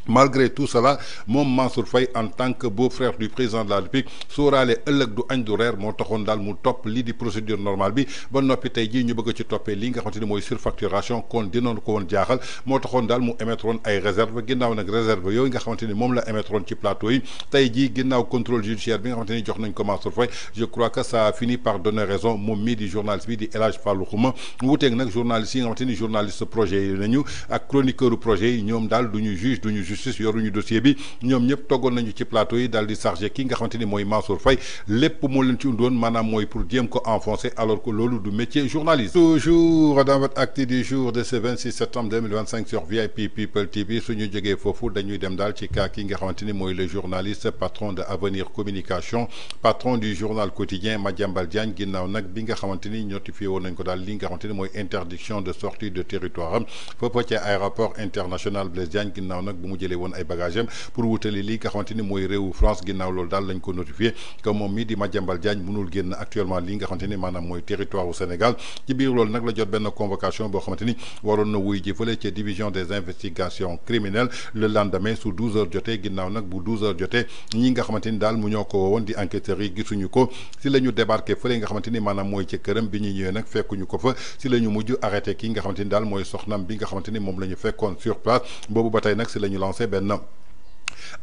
Malgré tout cela moom Mansour Faye en tant que beau-frère du président de la République sóoraale ëllëg du añ du reer moo taxoon daal mu topp lii di procédure normale bi ba noppi tey jii ñu bëgg ci toppee li nga xamante ni mooy surfacturation kon dinoon ko woon jaaxal moo taxoon daal mu émettre woon ay réserve ginnaaw nag réserve yooyu nga xamante ni moom la émettre woon ci plateau yi tey jii ginnaaw contrôle judiciaire bi nga xamante ni jox nañ ko Mansour Faye je crois que ça a fini par donner raison moom mii di journaliste bi di El Hadj Fallou Khoulma wuuteeg nag journaliste yi nga xamante ni journaliste projet yi nañu ak chroniqueur projet yi ñoom daal duñu juge duñu justice yoruñu dossier bi ñoom ñëpp toggoon nañu ci plateau yi daal di chargé ki nga xamante ni mooy Mansour Faye lépp moo leen ci undoon maanaam mooy pour jéem ko enfoncer alors que loolu du métier journaliste. Toujours dans votre acte du jour de ce 26 septembre 2025 sur VIP People TV suñu jógee foofu dañuy dem daal ci cas ki nga xamante ni mooy le journaliste patron de Avenir Communication patron du journal quotidien Madiambal Diagne ginnaaw nag bi nga xamante ni notifié woon nañ ko daal li nga xamante ni mooy interdiction de sortie de territoire am foofu ci aéroport international Blaise Diagne ginnaaw nag bu mu jëlee woon ay bagage pour wutali li nga xamante ni mooy réewu France ginnaaw loolu daal lañ ko notifié que moom mii di Madiambal Diagne mënul génn actuellement li nga xamante ni maanaam mooy territoire au Sénégal ci biir loolu nag la jot benn convocation boo xamante ni waroon na wuy ji fële ca division des investigations criminelles le lendemain su 12 heures jotee ginnaaw nag bu 12 heures jotee ñi nga xamante ni daal mu ñoo ko woowoon di enquêteurs yi gisuñu ko si la ñu débarqué fële nga xamante ni maanaam mooy ci këram bi ñu ñëwee nag fekkuñu ko fa si la ñu mujj arrêté ki nga xamante ni daal mooy soxnam bi nga xamante ni moom la ñu fekkoon sur place boobu ba tey nag si la ñu lancé benn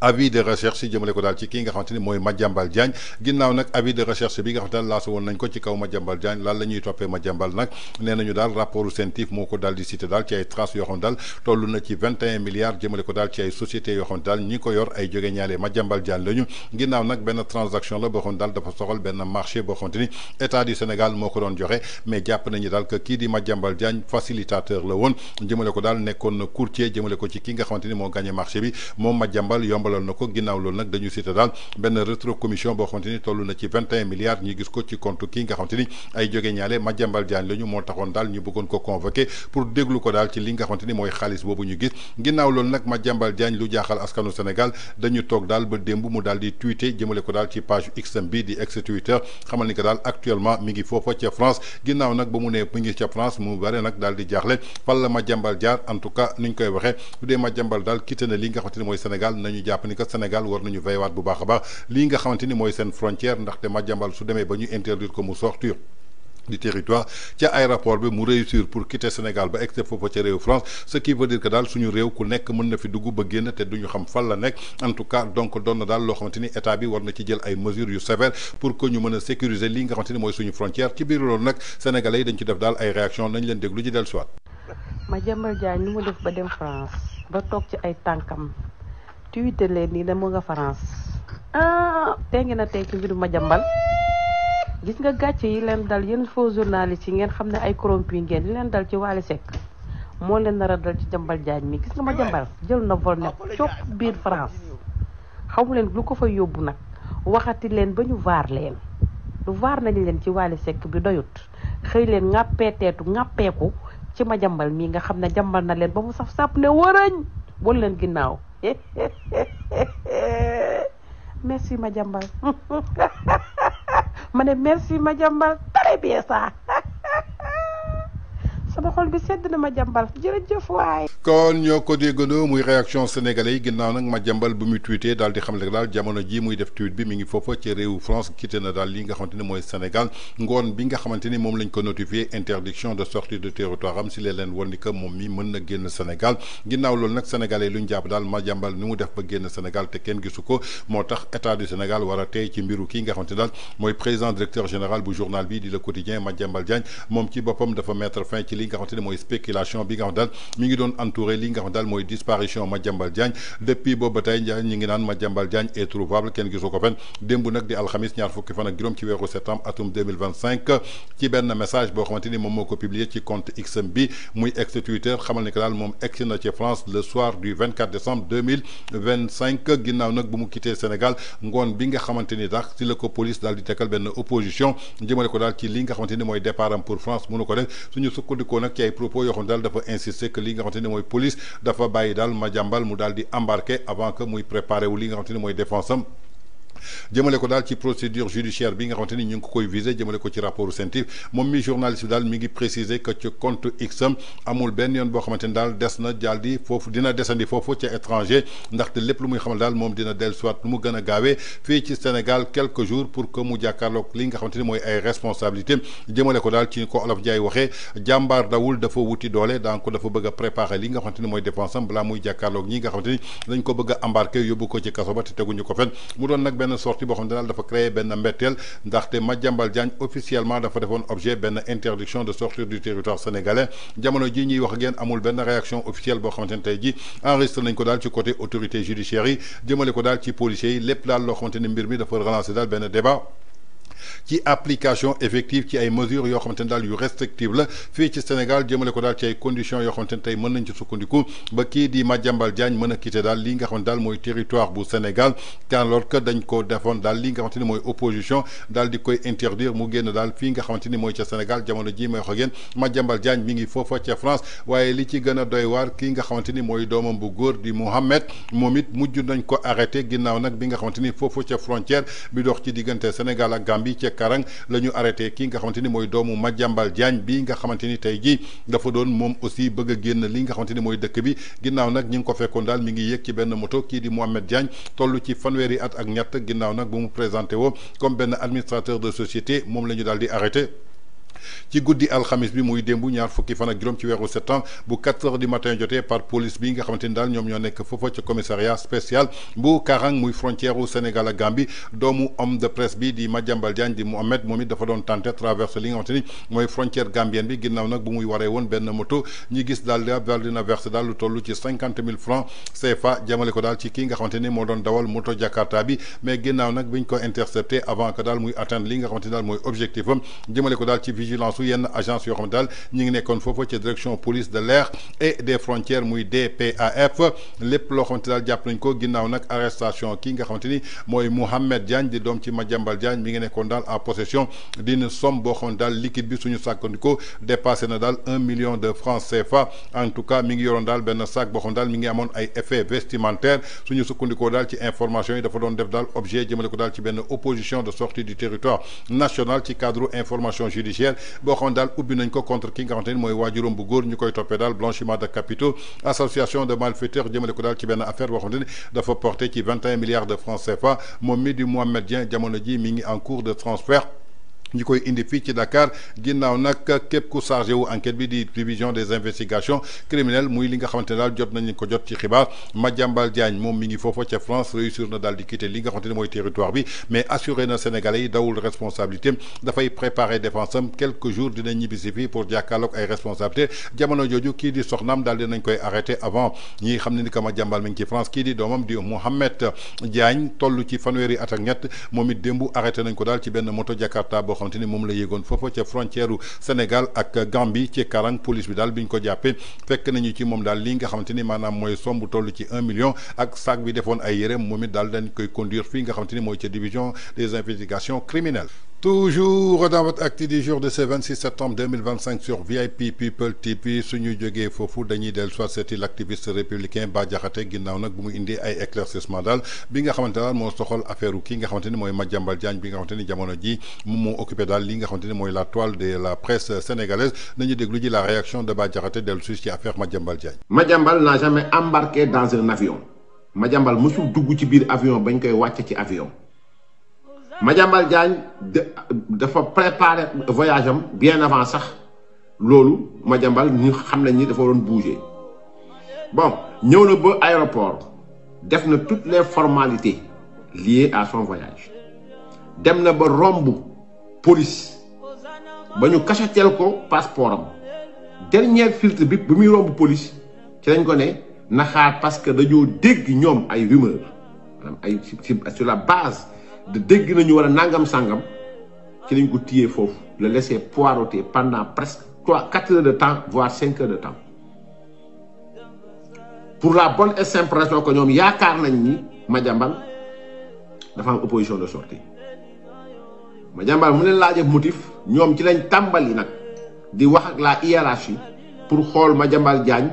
avis de recherche jëmale ko daal ci kii nga xamante ni mooy Madiambal Diagne ginnaaw nag avis de recherche bi nga xamante ne lancé woon nañ ko ci kaw Madiambal Diagne lan la ñuy toppee Madiambal nag nee nañu daal rapport CENTIF moo ko daal di cité daal ci ay traces yoo xam daal toll na ci 21 milliards jëmale ko daal ci ay sociétés yoo xam daal ñi ko yor ay jóge ñaale Madiambal Diagne lañu ginnaaw nag benn transaction la boo xam daal dafa soxal benn marché boo xamante ni état du Sénégal moo ko doon joxe mais jàpp nañu daal que kii di Madiambal Diagne facilitateur la woon jëmale ko daal nekkoon na courtier jëmale ko ci ki nga xamante ni moo gagné marché bi moom Madiambal yombalal na ko ginnaaw loolu nag dañu cité daal benn rétro commission boo xamante ni toll na ci 21 milliards ñu gis ko ci compte kii nga xamante ni ay jóge ñaale Madiambal Diagne lañu moo taxoon daal ñu bëggoon ko convoqué pour déglu ko daal ci li nga xamante ni mooy xaalis boobu ñu gis ginnaaw loolu nag Madiambal Diagne lu jaaxal askanu Sénégal dañu toog daal ba démb mu daal di tweeté jëmale ko daal ci page X bi di ex Twitter xamal ni que daal actuellement mi ngi foofa ca France ginnaaw nag ba mu ne mi ngi ca France mu bare nag daal di jaaxle fan la Madiambal jaar en tout cas ni ñu koy waxee bu dee Madiambal daal quitté na li nga xamante ni mooy Sénégal nañu jàpp ni que Sénégal war nañu veillewaat bu baax a baax lii nga xamante ni mooy seen frontière ndaxte Madiambal su demee ba ñu interdire ko mu sortir du territoire ca aéroport bi mu réussir pour quitter Sénégal ba egg foofa ca réew France ce qui veut dire que daal suñu réew ku nekk mën na fi dugg ba génn te duñu xam fan la nekk en tout cas donc doon na daal loo xamante ni état bi war na ci jël ay mesures yu sévères pour que ñu mën a sécuriser li nga xamante ni mooy suñu frontière ci biir loolu nag sénégalais yi dañ ci def daal ay réaction nañ leen déglu ci dellu siwaat Madiambal Diagne ni mu def ba dem France ba toog ci ay tànkam tuite leen nii ne mu nga France tey ngeen a tey ci mbiru Madiambal gis nga gàcce yi leen dal yéen faux journalistes yi ngeen xam ne ay corrompu ngeen li leen dal ci Wally Seck moo leen nar a dal ci Madiambal Diagne mi gis nga Madiambal jël na vol ne copp biir France xamu leen lu ko fa yóbbu nag waxati leen ba ñu vaar leen lu vaar nañu leen ci Wally Seck bi doyut xëy leen ŋàppeeteetu ŋàppeeku ci Madiambal mii nga xam ne jàmbal na leen ba mu saf sàpp ne wërëñ wol leen ginnaaw merci Madiambal ma ne merci Madiambal très bien ça sama xol bi sedd na Madiambal jërëjëf waay. kon ñoo ko déggandoo muy réaction sénégalais yi ginnaaw nag Madiambal bu muy tweeté daal di xam ne daal jamono ji muy def tweet bi mi ngi foofa ci réewu France quitté na daal li nga xamante ni mooy Sénégal ngoon bi nga xamante ni moom lañ ko notifié interdiction de sortie de territoire am si leen woon ni que moom mi mën na génn Sénégal ginnaaw loolu nag sénégalais lu ñu jàpp daal Madiambal ni mu def ba génn Sénégal te kenn gisu ko moo tax état du Sénégal war a tey ci mbiru kii nga xamante daal mooy président directeur général bu journal bi di Le Quotidien Madiambal Diagne moom ci boppam dafa mettre fin ci li nga xamante ni mooy spéculation bi nga xam daal mi ngi doon entouré li nga xam daal mooy disparition Madiambal Diagne depuis boobu ba tey ñi ngi naan Madiambal Diagne est trouvable kenn gisu ko fen démb nag di alxamis ñaar fukki fan ak juróom ci weeru septembre atum 2025 ci benn message boo xamante ni moom moo ko publié ci compte X bi muy ex Twitter xamal ni que daal moom egsi na ci France le soir du 24 décembre 2025 ginnaaw nag bu mu quitté Sénégal ngoon bi nga xamante ni daal si la ko police daal di tekkal benn opposition jëmale ko daal ci li nga xamante ni mooy départ am pour France mënu ko def suñu sukkandikoo nag ci ay propos yoo xam daal dafa insister que li nga xamante ni mooy police dafa bàyyi daal Madiambal mu daal di embarquer avant que muy préparer wu li nga xamante ni mooy défense am jëmale ko daal ci procédure judiciaire bi nga xamante ni ñu ngi ko koy visé jëmale ko ci rapport CENTIF moom mi journaliste bi daal mi ngi préciser que ci compte X am amul benn yoon boo xamante ni daal des na daal di foofu dina desandi foofu ca étranger ndaxte lépp lu muy xamal daal moom dina dellu soit lu mu gën a gaawee fii ci Sénégal quelques jours pour que mu jàkkaarloog li nga xamante ni mooy ay responsabilité jëmale ko daal ci ko Olof Ndiaye waxee jàmbaar dawul dafa wuti doole donc dafa bëgg a préparer li nga xamante ni mooy défense am balaa muy jàkkaarloog ñi nga xamante ni dañ ko bëgg a embarquer yóbbu ko ci kaso ba te teguñu ko fen mu doon nag benn sortie boo xam ne daal dafa créer benn mbetteel ndaxte Madiambal Diagne officiellement dafa defoon objet benn interdiction de sortir du territoire sénégalais jamono ji ñuy wax ak yéen amul benn réaction officielle boo xamante ne tey ji enregistré nañ ko daal ci côté autorité judiciaire yi jëmale ko daal ci policiers yi lépp daal loo xamante ne mbir mi dafa relancer daal benn débat ci application effective ci ay mesures yoo xamante ne daal yu restrictive la fii ci Sénégal jëmale ko daal ci ay conditions yoo xamante ne tey mën nañ ci sukkandiku ba kii di Madiambal Diagne mën a quitter daal li nga xamante daal mooy territoire bu Sénégal alors que dañ ko defoon daal li nga xamante ni mooy opposition daal di koy interdire mu génn daal fii nga xamante ni mooy ca Sénégal jamono ji may wax ak yéen Madiambal Diagne mi ngi foofa ca France waaye li ci gën a doy waar kii nga xamante ni mooy doomam bu góor di Mohamed moom it mujj nañ ko arrêté ginnaaw nag bi nga xamante ni foofu ca frontière bi dox ci diggante Sénégal ak Gambie ca Karang la ñu arrêté kii nga xamante ni mooy doomu Madiambal Diagne bi nga xamante ni tey jii dafa doon moom aussi bëgg a génn li nga xamante ni mooy dëkk bi ginnaaw nag ñi ngi ko fekkoon daal mi ngi yéeg ci benn moto kii di Mohamed Diagne toll ci fanweeri at ak ñett ginnaaw nag bu mu présenté woo comme benn administrateur de société moom la ñu daal di arrêté ci guddi alxamis bi muy démb ñaar fukki fan ak juróom ci weeru septembre bu 4 heures du matin jotee par police bi nga xamante ni daal ñoom ñoo nekk foofa ca commissariat spécial bu Karang muy frontière u Sénégal ak Gambie doomu homme de presse bi di Madiambal Diagne di Mohamed moom it dafa doon tenté traverse li nga xamante ni mooy frontière gambienne bi ginnaaw nag bu muy waree woon benn moto ñi gis daal dina versé daal lu toll ci 50 000 francs CFA jamale ko daal ci kii nga xamante ni moo doon dawal moto Jakarta bi mais ginnaaw nag biñ ko intercepté avant que daal muy atteindre li nga xamante ni daal mooy objectif am jëmale ko daal ci vigilance su yenn agence yoo xam ne daal ñi ngi nekkoon foofu ci direction police de l'air et des frontières muy DPAF lépp loo xamante daal jàpp nañ ko ginnaaw nag arrestation kii nga xamante ni mooy Mohamed Diagne di doom ci Madiambal Diagne mi ngi nekkoon daal en possession d'une somme boo xam ne daal liquide bi suñu sàkkandiko dépassé na daal 1 million de francs CFA en tout cas mi ngi yoroon daal benn sac boo xam ne daal mi ngi amoon ay effets vestimentaires suñu sukkandikoo daal ci information yi dafa doon def daal objet jëmale ko daal ci benn opposition de sortie du territoire national ci cadre information judiciaire boo xam ne daal ubbi nañ ko contre ki nga xamante ni mooy waajuram bu góor ñu koy toppee daal blanchiment de capitaux association de malfaiteurs jëmale ko daal ci benn affaire boo xamante ni dafa porté ci 21 milliards de francs CFA moom mi di Mohamed Dieng jamono ji mi ngi en cours de transfert ñi koy indi fii ci Dakar ginnaaw nag képp ku chargé wu enquête bi di division des investigations criminelles muy li nga xamante ne daal jot nañu ko jot ci xibaar Madiambal Diagne moom mi ngi foofa ca France réussir na daal di quitter li nga xamante ne mooy territoire bi mais assuré na Sénégalais yi dawul responsabilité dafay préparer défense am quelques jours dina ñibbisi fii pour jàkkaarloog ay responsabilité jamono jooju kii di soxnaam daal dinañ koy arrêté avant ñi xam ne ni que Madiambal mi ngi ci France kii di doomam di Mohamed Diagne toll ci fanweeri at ak ñett moom it démb arrêté nañ ko daal ci benn moto Jakarta boo xamante ni moom la yéegoon foofa ca frontière u Sénégal ak Gambie ci Karang police bi daal bi ñu ko jàppee fekk nañu ci moom daal li nga xamante ni maanaam mooy somme bu toll ci 1 million ak sac bi defoon ay yéreem moom it daal dañ koy conduire fii nga xamante ni mooy ca division des investigations criminelles. Toujours dans votre acte du jour de ce 26 septembre 2025 sur VIP People TV suñu jógee foofu dañuy dellu soit seeti l'activiste républicain Bah Diakhaté ginnaaw nag bu mu indi ay éclaircissement daal bi nga xamante daal moo soxal affaire kii nga xamante ni mooy Madiambal Diagne bi nga xamante ni jamono ji moom moo occupé daal li nga xamante ni mooy la toile de la presse sénégalaise nañu déglu ji la réaction de Bah Diakhaté dellu si ci affaire Madiambal Diagne. Madiambal n'a jamais embarqué dans un avion Madiambal mosul dugg ci biir avion bañ koy wàcc ci avion. Madiambal Diagne dafa préparer voyage am bien avant sax loolu Madiambal ñu xam nañ ni dafa doon bouger bon ñëw na ba aéroport def na toutes les formalités liées à son voyage dem na ba romb police ba ñu cacheteel ko passeport am dernier filtre bi muy romb police ci lañ ko ne na xaar parce que dañoo dégg ñoom ay rumeur maanaam ay sur la base de dégg nañu wala nangam sangam ci lañ ko téye foofu le laisser poireauter pendant presque 4 heures de temps voire 5 heures de temps pour la bonne et simple raison que ñoom yaakaar nañ ni Madiambal dafa am opposition de sortie Madiambal mu leen laajee motif ñoom ci lañ tàmbali nag di wax ak la hiérarchie pour xool Madiambal Diagne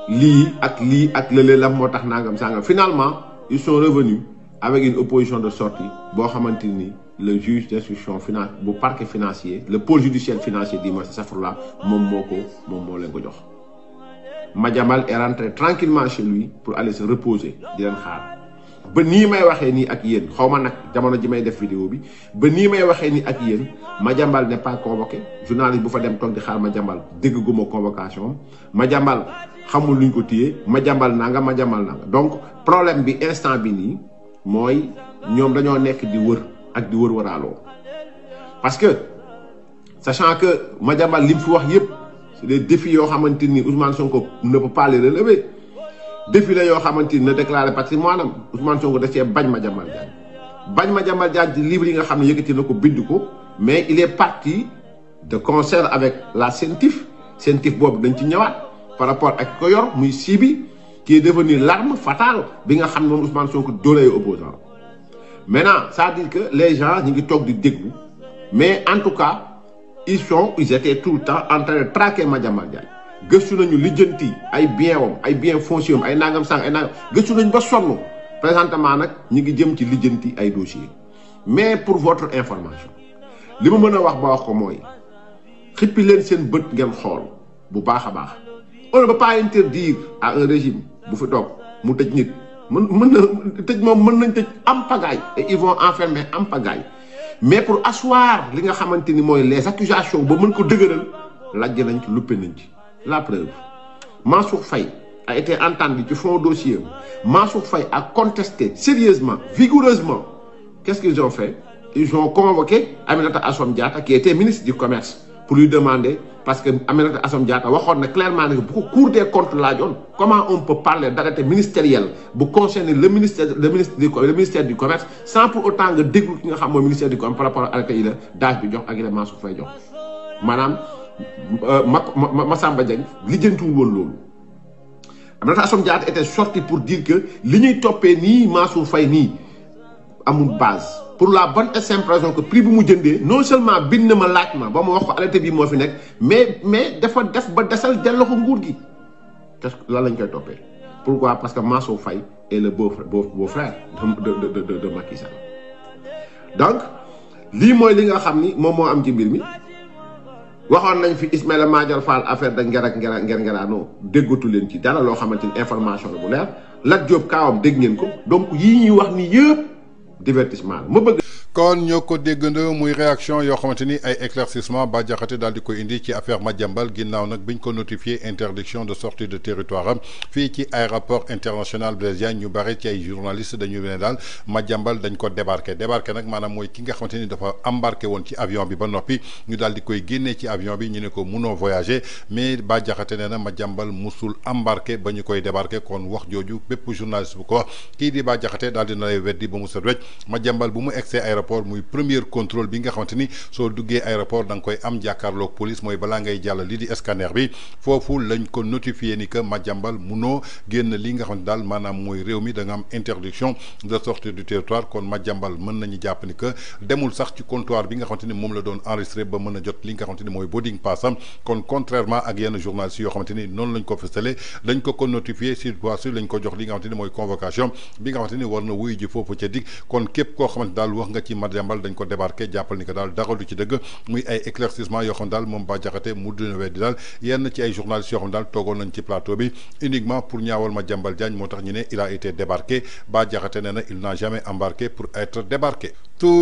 lii ak lële la moo tax nangam sangam finalement ils sont revenus avec une opposition de sortie boo xamante ni le juge d'instruction finance bu parquet financier le pôle judiciaire financier di ma safrula moom moo leen ko jox Madiambal est rentré tranquillement chez lui pour aller se reposer di leen xaar ba nii may waxee nii ak yéen xaw ma nag jamono ji may def vidéo bi ba nii may waxee nii ak yéen Madiambal n'est pas convoqué journaliste bu fa dem toog di xaar Madiambal dégguma convocation Madiambal xamul luñ ko téye Madiambal nanga donc problème bi instant bi nii mooy ñoom dañoo nekk di wër ak di wër waraaloo parce que sachant que Madiambal li mu fi wax yépp c'est des défis yoo xamante ni Ousmane Sonko ne peut pas les relever défi la yoo xamante ni na déclaré patrimoine am Ousmane Sonko da cee bañ Madiambal Diagne ci livre yi nga xam ne yëkkati na ko bind ko mais il est parti de concert avec la CENTIF boobu dañ ci ñëwaat par rapport ak ko yor muy Sibi qui est devenu l'arme fatale bi nga xam ne moom Ousmane Sonko doolee opposant maintenant ça veut dire que les gens ñi ngi toog di déglu mais en tout cas ils étaient tout le temps en train de traquer Madiambal Diagne gëstu nañu lijjanti ay bien foncier am ay nangam sang ay nangam gëstu nañu ba sonn présentement nag ñi ngi jëm ci lijjanti ay dossiers mais pour votre information li ma mën a wax ba wax ko mooy xippi leen seen bët ngeen xool bu baax a baax on ne peut pas interdire à un régime bu fi toog mu tëj nit mën na tëj moom mën nañ tëj am pagaille et ils vont enfermer am pagaille mais pour asseoir li nga xamante ni mooy les accusations ba mën ko dëgëral lajj nañ ci luppe nañ ci. La preuve, Mansour Faye a été entendu ci fond dossier. Mansour Faye a contesté sérieusement, vigoureusement. Qu'est-ce qu'ils ont fait? Ils ont convoqué Aminata Assome Diatta qui était ministre du Commerce pour lui demander, parce que Aminata Assome Diatta waxoon na clairement que bu Cour des comptes laajoon comment on peut parler d'arrêté ministériel bu concerner le ministère du Commerce sans pour autant nga déglu ki nga xam mooy ministère du Commerce par rapport à arrêté yi la daaj bi jox ak la Mansour Faye jox maanaam Massamba Diagne lijjantiwul woon loolu. Aminata Assome Diatta était sorti pour dire que li ñuy toppee nii Mansour Faye nii amul base pour la bonne et simple raison que prix bi mu jëndee non seulement bind na ma laaj ma ba ma wax ko arrêté bi moo fi nekk mais dafa def ba desal delloo ko nguur gi qu'est-ce que lan lañ koy toppee. Pourquoi? Parce que Mansour Faye est le beau-frère de Macky Sall. Donc lii mooy li nga xam ni moom moo am ci mbir mi. waxoon nañ fi Ismaïla Madior Fall affaire da ngeraanoo déggatu leen ci dara loo xamante ni information la bu leer Lat Diop kaawam dégg ngeen ko donc yii ñuy wax ni yëpp divertissement la ma bëgg. kon ñoo ko déggandoo muy réaction yoo xamante ni ay éclaircissement Bah Diakhaté daal di koy indi ci affaire Madiambal ginnaaw nag biñ ko notifié interdiction de sortie de territoire am fii ci aéroport international Blaise Diagne ñu bare ci ay journalistes dañu ne daal Madiambal dañ ko débarqué nag maanaam mooy ki nga xamante ni dafa embarqué woon ci avion bi ba noppi ñu daal di koy génnee ci avion bi ñu ne ko munoo voyager mais Bah Diakhaté nee na Madiambal musul embarqué ba ñu koy débarqué kon wax jooju bépp journaliste bu ko wax kii di Bah Diakhaté daal dina lay weddi ba mu set wecc Madiambal bu mu egsee aéroport muy premier contrôle bi nga xamante ni soo duggee aéroport da nga koy am jàkkaarloog police mooy balaa ngay jàll lii di scanner bi foofu lañ ko notifié ni que Madiambal munoo génn li nga xamante daal maanaam mooy réew mi da nga am interdiction de sortie du territoire kon Madiambal mën nañu jàpp ni que demul sax ci comptoir bi nga xamante ni moom la doon enregistré ba mën a jot li nga xamante ni mooy boarding pass am kon contrairement ak yenn journalistes yoo xamante ni noonu lañ ko fësale dañ ko notifié sur place lañ ko jox li nga xamante ni mooy convocation bi nga xamante ni war na wuyu ji foofu ca dig kon képp koo xamante daal wax nga ci Madiambal dañ ko débarqué jàppal ni que daal dara du ci dëgg muy ay éclaircissement yoo xam daal moom Bah Diakhaté mu dina weddi daal yenn ci ay journalistes yoo xam daal toogoon nañ ci plateau bi uniquement pour ñaawal Madiambal Diagne moo tax ñu ne il a été débarqué Bah Diakhaté nee na il n'a jamais embarqué pour être débarqué.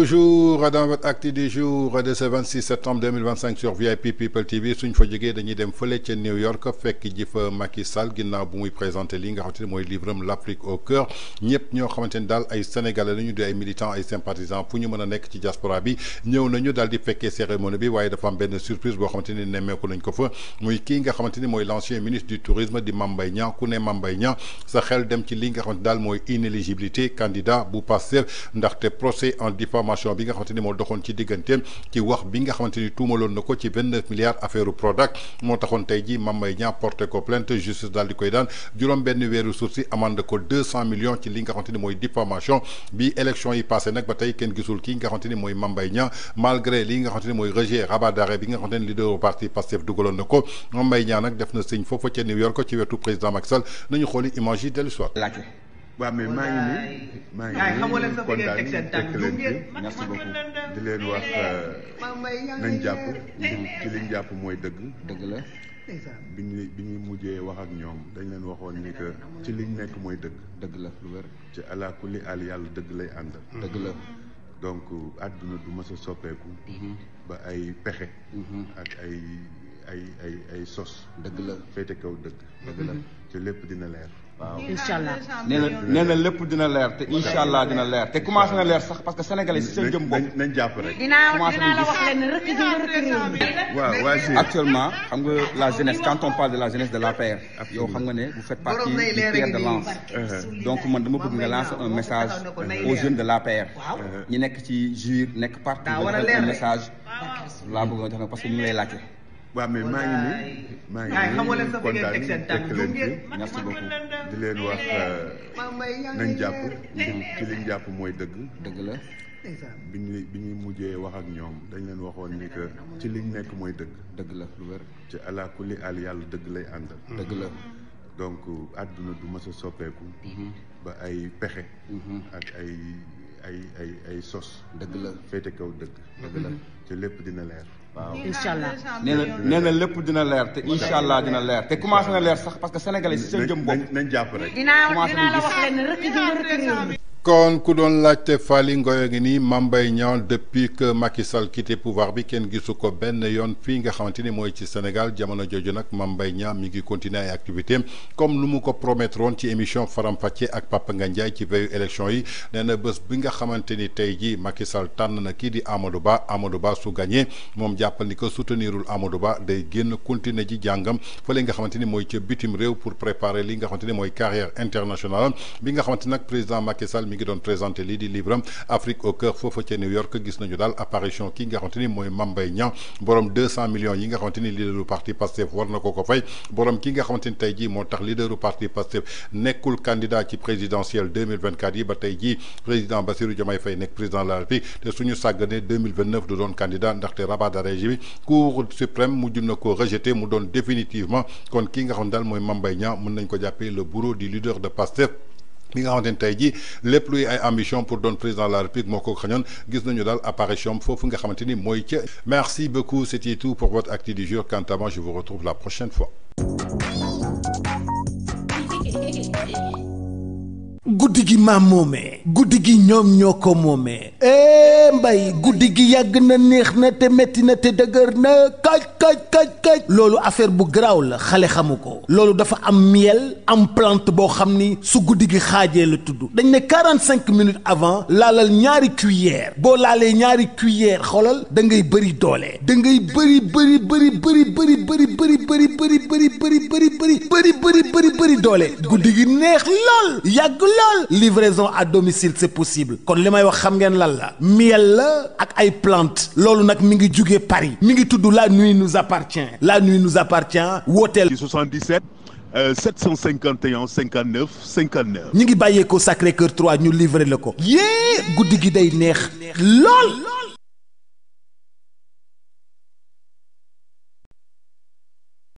Toujours dans votre acte du jour de ce 26 septembre 2025 sur VIP People TV suñ fa jógee dañuy dem fële ca New York fekk ji fa Macky Sall ginnaaw bu muy présenté li nga xamante ne mooy livre l'Afrique au cœur ñëpp ñoo xamante ni daal ay sénégalais lañu di ay militants ay sympathisants fu ñu mën a nekk ci diaspora bi ñëw nañu daal di fekkee cérémonie bi waaye dafa am benn surprise boo xamante ni nemmeeku nañ ko fa muy kii nga xamante ni mooy l'ancien ministre du tourisme di Mame Mbaye Niang ku ne Mame Mbaye Niang sa xel dem ci li nga xamante daal mooy inéligibilité candidat bu Pastef ndaxte procès en diffamation bi nga xamante ni moo doxoon ci digganteem ci wax bi nga xamante ni tuumaloon na ko ci 29 milliards affaire Prodac moo taxoon tey ji Mame Mbaye Niang porté ko plainte justice daal di koy daan juróom benn weeru sursis amande ko 200 millions ci li nga xamante ni mooy diffamation bi élection yi passé nag ba tey kenn gisul kii nga xamante ni mooy Mame Mbaye Niang malgré li nga xamante ni mooy rejet rabat d'arrêt bi nga xamante ni leader parti Pastef dugaloon na ko Mame Mbaye Niang nag def na signe foofu ca New York ci wetu président Macky Sall nañu xooli image yi dellu soit waaw mais maa ngi nii kontaan fekk leen fi merci beaucoup di leen wax nañ jàpp ci liñ jàpp mooy dëgg la bi ñu mujjee wax ak ñoom dañ leen waxoon ni que ci liñ nekk mooy dëgg la lu wér ci ala kulli al yàlla dëgg lay àndal dëgg la donc àdduna du mës a soppeeku ba ay pexe ak ay sos dëgg la féete kaw dëgg la te lépp dina leer waaw incha allah nee na lépp dina leer te incha allah dina leer te commencé na leer sax parce que sénégalais si seen jëm bopp nañ jàpp rek dinaa la wax leen rëkk réew mi waaw actuellement xam nga la jeunesse quand on parle de la jeunesse de l'APR yow xam nga ne vous faites partie du pierre de lance donc man dama bëgg nga lancer un message aux jeunes de l'APR ñi nekk ci JUR nekk partout un message laa bëgg nga jox parce que ñu lay laajte waaw mais maa ngi nii kontaan fekk leen fi merci beaucoup di leen wax nañ jàpp ci liñ jàpp mooy dëgg la bi ñuy mujjee wax ak ñoom dañ leen waxoon ni que ci liñ nekk mooy dëgg la lu wér ci ala kulli al yàlla dëgg lay àndal dëgg la donc àdduna du mës a soppeeku ba ay pexe ak ay sos dëgg la féete kaw dëgg la te lépp dina leer waaw incha allah nee na lépp dina leer te incha allah dina leer te commencé na leer sax parce que sénégalais si seen jëm bopp nañ jàpp rek dinaa la wax leen rëkk réew mi kon ku doon laajte Faly Ngoye ngi nii Mame Mbaye Niang depuis que Macky Sall quitté pouvoir bi kenn gisu ko benn yoon fii nga xamante ni mooy ci Sénégal jamono jooju nag Mame Mbaye Niang mi ngi continuer ay activités comme lu mu ko promettre woon ci émission Faram Facce ak Papa Ngagne Ndiaye ci veillu élection yi nee na bés bi nga xamante ni tey jii Macky Sall tànn na kii di Amadou Ba su gagné moom jàppal ni ko soutenirul Amadou Ba day génn continuer ji jàngam fële nga xamante ni mooy ca bitim réew pour préparer li nga xamante ni mooy carrière internationale bi nga xamante nag président Macky Sall mi ngi doon présenté lii di livre Afrique au cœur foofa ca New York gis nañu daal apparition kii nga xamante ni mooy Mame Mbaye Niang borom 200 millions yi nga xamante ni leaderu parti Pastef war na ko fay borom ki nga xamante ni tey jii moo tax leaderu parti Pastef nekkul candidat ci présidentielle 2024 yi ba tey jii président Bassirou Diomaye Faye nekk président de la République te suñu sàgganee 2029 du doon candidat ndaxte rabat d'arrêt bi Cour suprême mujj na ko rejeté mu doon définitivement kon ki nga xam daal mooy Mame Mbaye Niang mën nañ ko jàppee le bourreau du leader de Pastef bi nga xamante ne tey jii lépp luy ay ambition pour doon président de la République moo ko xañoon gis nañu daal apparition foofu nga xamante ni mooy ca merci beaucoup c'était tout pour votre actu du jour quant à moi je vous retrouve la prochaine fois. guddi gi maam moomee guddi gi ñoom ñoo ko moomee mbay guddi gi yàgg na neex na te metti na te dëgër na kaj loolu affaire bu garaaw la xale xamu ko loolu dafa am miel am plante boo xam ni su guddi gi xaajee la tudd dañ ne 45 minutes avant laalal ñaari cuillère boo laalee ñaari cuillère xoolal da ngay bëri doole da ngay bëri doole guddi gi neex lool yàgg livraison à domicile c'est possible kon li may wax xam ngeen lan la miel la ak ay plante loolu nag mi ngi jugee Paris mi ngi tudd la nuit nous appartient wooteel 77 751 59 59 ñi ngi bàyyeekoo Sacré-Cœur 3 ñu livré la ko yée guddi gi day neex lool